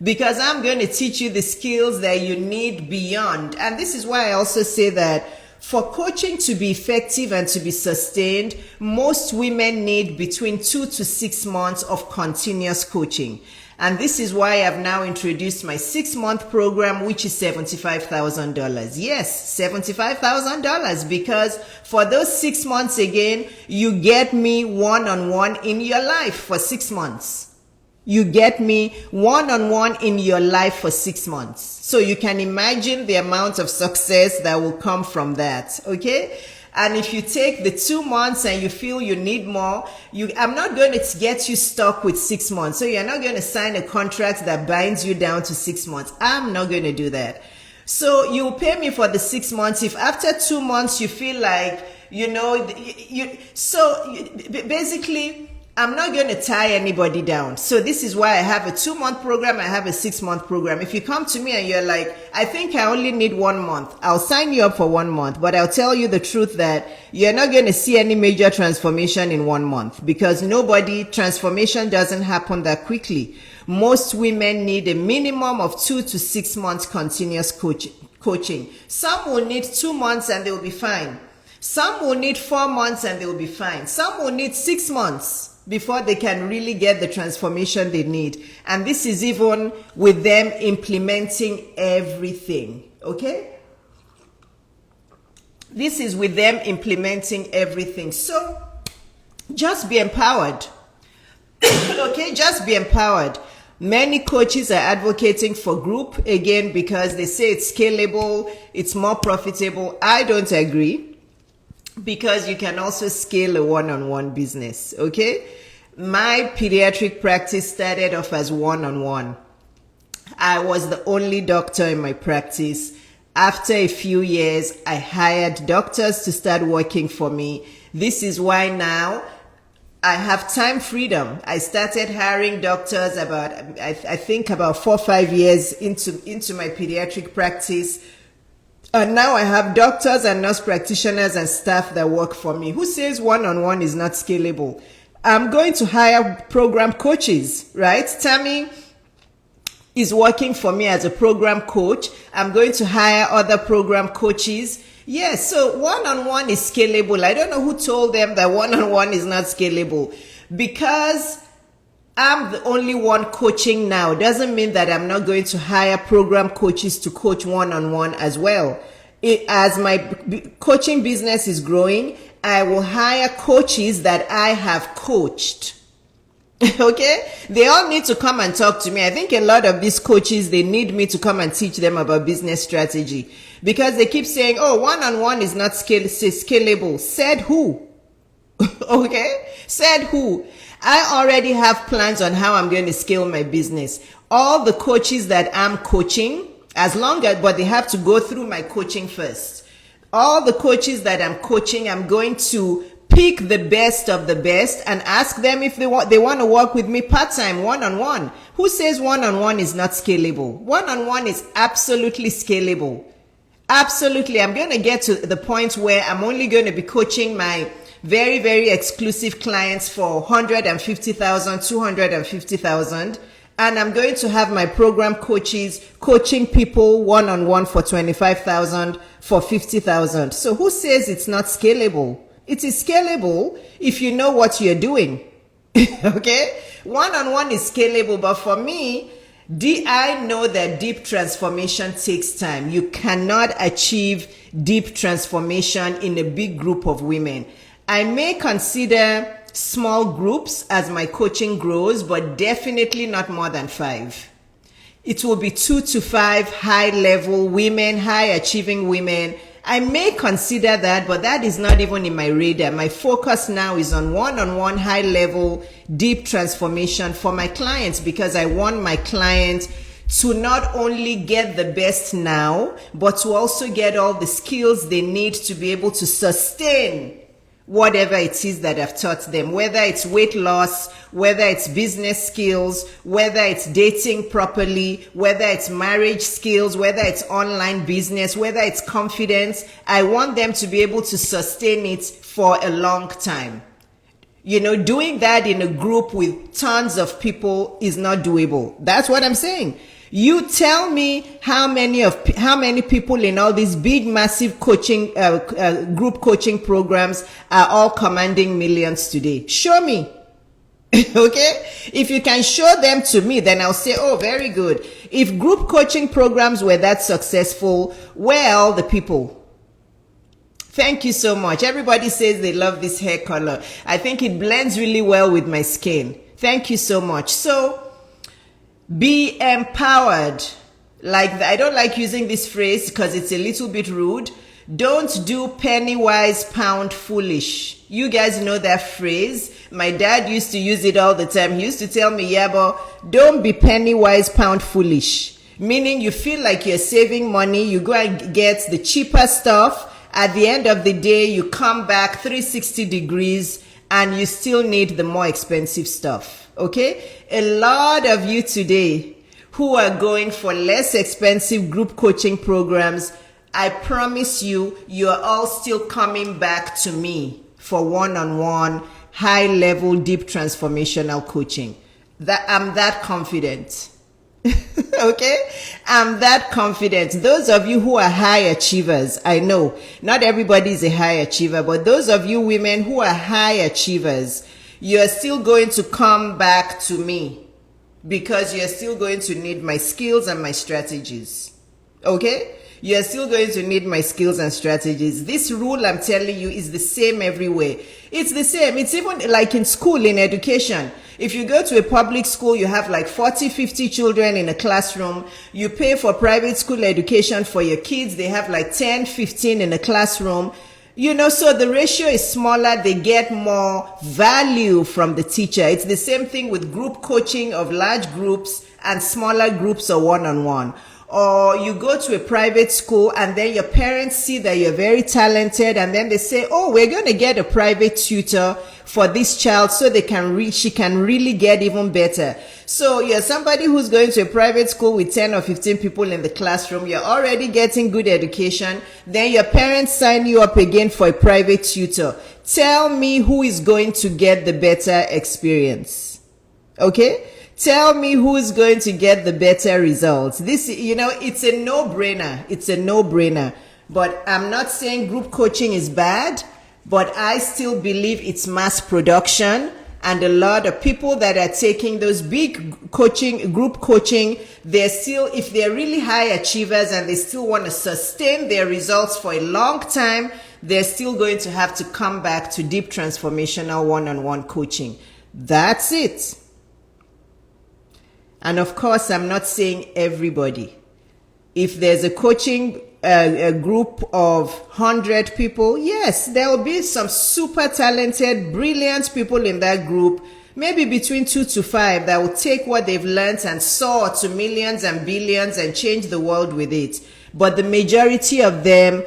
Because I'm going to teach you the skills that you need beyond. And this is why I also say that For coaching to be effective and to be sustained, most women need between 2 to 6 months of continuous coaching. And this is why I've now introduced my 6-month program, which is $75,000. Yes, $75,000, because for those 6 months again, you get me one-on-one in your life for 6 months. You get me one-on-one in your life for 6 months. So you can imagine the amount of success that will come from that, okay? And if you take the 2 months and you feel you need more, I'm not going to get you stuck with 6 months. So you're not going to sign a contract that binds you down to 6 months. I'm not going to do that. So you pay me for the 6 months. If after 2 months you feel like, basically, I'm not going to tie anybody down. So this is why I have a 2-month program. I have a 6-month program. If you come to me and you're like, I think I only need 1 month, I'll sign you up for 1 month, but I'll tell you the truth that you're not going to see any major transformation in 1 month, because transformation doesn't happen that quickly. Most women need a minimum of 2 to 6 months continuous coaching. Some will need 2 months and they'll be fine. Some will need 4 months and they'll be fine. Some will need 6 months before they can really get the transformation they need. And this is even with them implementing everything, okay? This is with them implementing everything. So just be empowered, okay? Just be empowered. Many coaches are advocating for group, again, because they say it's scalable, it's more profitable. I don't agree. Because you can also scale a one-on-one business, okay? My pediatric practice started off as one-on-one. I was the only doctor in my practice. After a few years, I hired doctors to start working for me. This is why now I have time freedom. I started hiring doctors I think about 4 or 5 years into my pediatric practice. And now I have doctors and nurse practitioners and staff that work for me. Who says one-on-one is not scalable? I'm going to hire program coaches, right? Tammy is working for me as a program coach. I'm going to hire other program coaches. Yes, so one-on-one is scalable. I don't know who told them that one-on-one is not scalable. Because I'm the only one coaching now doesn't mean that I'm not going to hire program coaches to coach one-on-one as well. As my coaching business is growing, I will hire coaches that I have coached. Okay? They all need to come and talk to me. I think a lot of these coaches, they need me to come and teach them about business strategy, because they keep saying, oh, one-on-one is not scalable. Said who? Okay? Said who? I already have plans on how I'm going to scale my business. All the coaches that I'm coaching, but they have to go through my coaching first. All the coaches that I'm coaching, I'm going to pick the best of the best and ask them if they want to work with me part-time, one-on-one. Who says one-on-one is not scalable? One-on-one is absolutely scalable. Absolutely. I'm going to get to the point where I'm only going to be coaching my very, very exclusive clients for $150,000, $250,000. And I'm going to have my program coaches coaching people one-on-one for $25,000, for $50,000. So who says it's not scalable? It is scalable if you know what you're doing. Okay? One-on-one is scalable, but for me, I know that deep transformation takes time. You cannot achieve deep transformation in a big group of women. I may consider small groups as my coaching grows, but definitely not more than 5. It will be 2 to 5 high-level women, high-achieving women. I may consider that, but that is not even in my radar. My focus now is on one-on-one, high-level, deep transformation for my clients, because I want my clients to not only get the best now, but to also get all the skills they need to be able to sustain whatever it is that I've taught them, whether it's weight loss, whether it's business skills, whether it's dating properly, whether it's marriage skills, whether it's online business, whether it's confidence. I want them to be able to sustain it for a long time. Doing that in a group with tons of people is not doable. That's what I'm saying. You tell me how many people in all these big, massive coaching, group coaching programs are all commanding millions today. Show me. Okay? If you can show them to me, then I'll say, oh, very good. If group coaching programs were that successful, well, the people. Thank you so much. Everybody says they love this hair color. I think it blends really well with my skin. Thank you so much. So, be empowered. I don't like using this phrase because it's a little bit rude. Don't do penny wise, pound foolish. You guys know that phrase. My dad used to use it all the time. He used to tell me, Iyabo, don't be penny wise, pound foolish. Meaning you feel like you're saving money. You go and get the cheaper stuff. At the end of the day, you come back 360 degrees and you still need the more expensive stuff. Okay? A lot of you today who are going for less expensive group coaching programs, I promise you, you're all still coming back to me for one-on-one, high-level, deep transformational coaching. I'm that confident. Okay? I'm that confident. Those of you who are high achievers, I know not everybody is a high achiever, but those of you women who are high achievers, you're still going to come back to me because you're still going to need my skills and my strategies. Okay? You're still going to need my skills and strategies. This rule I'm telling you is the same everywhere. It's the same. It's even like in school, in education. If you go to a public school, you have like 40, 50 children in a classroom. You pay for private school education for your kids. They have like 10, 15 in a classroom. You know, so the ratio is smaller. They get more value from the teacher. It's the same thing with group coaching of large groups and smaller groups or one-on-one. Or you go to a private school and then your parents see that you're very talented and then they say, oh, we're going to get a private tutor for this child so she can really get even better. So you're somebody who's going to a private school with 10 or 15 people in the classroom. You're already getting good education. Then your parents sign you up again for a private tutor. Tell me who is going to get the better experience. Okay? Tell me who is going to get the better results. This, you know, it's a no-brainer. It's a no-brainer. But I'm not saying group coaching is bad, but I still believe it's mass production. And a lot of people that are taking those big coaching, group coaching, they're still, if they're really high achievers and they still want to sustain their results for a long time, they're still going to have to come back to deep transformational one-on-one coaching. That's it. And of course, I'm not saying everybody. If there's a coaching a group of 100 people, yes, there will be some super talented, brilliant people in that group, maybe between 2 to 5, that will take what they've learned and soar to millions and billions and change the world with it. But the majority of them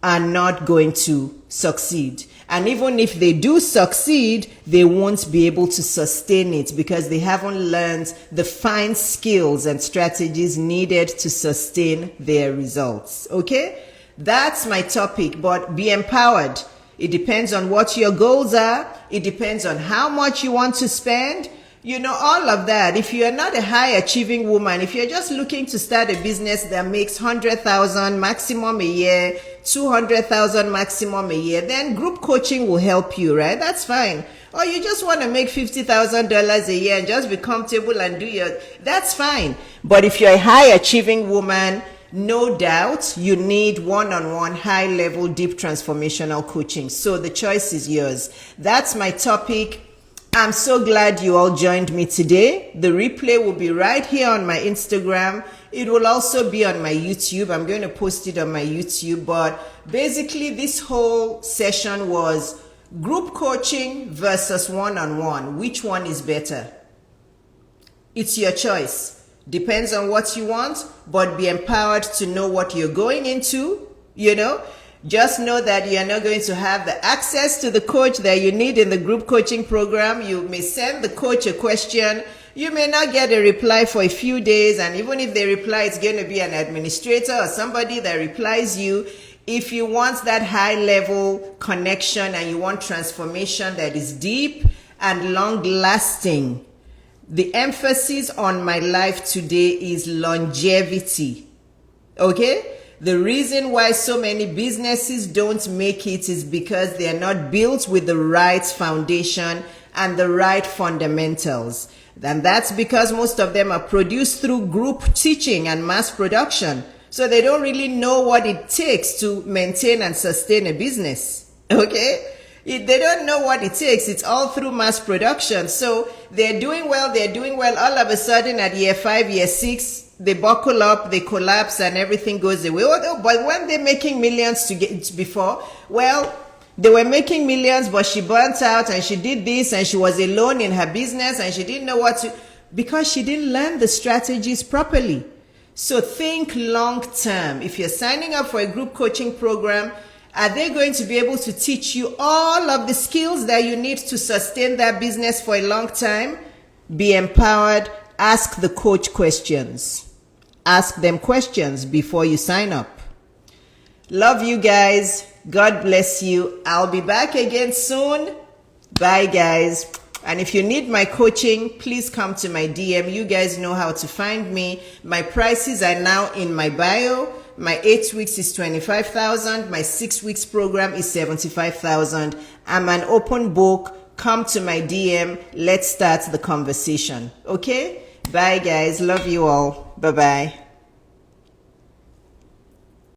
are not going to succeed. And even if they do succeed, they won't be able to sustain it because they haven't learned the fine skills and strategies needed to sustain their results. Okay? That's my topic, but be empowered. It depends on what your goals are. It depends on how much you want to spend. You know, all of that. If you're not a high achieving woman, if you're just looking to start a business that makes 100,000 maximum a year, 200,000 maximum a year, then group coaching will help you, right? That's fine. Or you just want to make $50,000 a year and just be comfortable and that's fine. But if you're a high achieving woman, no doubt you need one-on-one, high-level, deep transformational coaching. So the choice is yours. That's my topic. I'm so glad you all joined me today. The replay will be right here on my Instagram. It will also be on my YouTube. I'm going to post it on my YouTube. But basically, this whole session was group coaching versus one-on-one. Which one is better? It's your choice. Depends on what you want, but be empowered to know what you're going into, you know. Just know that you're not going to have the access to the coach that you need in the group coaching program. You may send the coach a question. You may not get a reply for a few days. And even if they reply, it's going to be an administrator or somebody that replies you. If you want that high level connection and you want transformation that is deep and long lasting, The emphasis on my life today is longevity. Okay? The reason why so many businesses don't make it is because they are not built with the right foundation and the right fundamentals. And that's because most of them are produced through group teaching and mass production. So they don't really know what it takes to maintain and sustain a business. Okay? They don't know what it takes. It's all through mass production. So they're doing well. All of a sudden at year 5, year 6, they buckle up, they collapse, and everything goes away. But when they're making millions to get before, well, they were making millions, but she burnt out and she did this and she was alone in her business and she didn't know what to, because she didn't learn the strategies properly. So think long term. If you're signing up for a group coaching program, are they going to be able to teach you all of the skills that you need to sustain that business for a long time? Be empowered. Ask the coach questions. Ask them questions before you sign up. Love you guys. God bless you. I'll be back again soon. Bye, guys. And if you need my coaching, please come to my DM. You guys know how to find me. My prices are now in my bio. My 8 weeks is 25,000. My 6 weeks program is 75,000. I'm an open book. Come to my DM. Let's start the conversation. Okay? Bye, guys. Love you all. Bye-bye.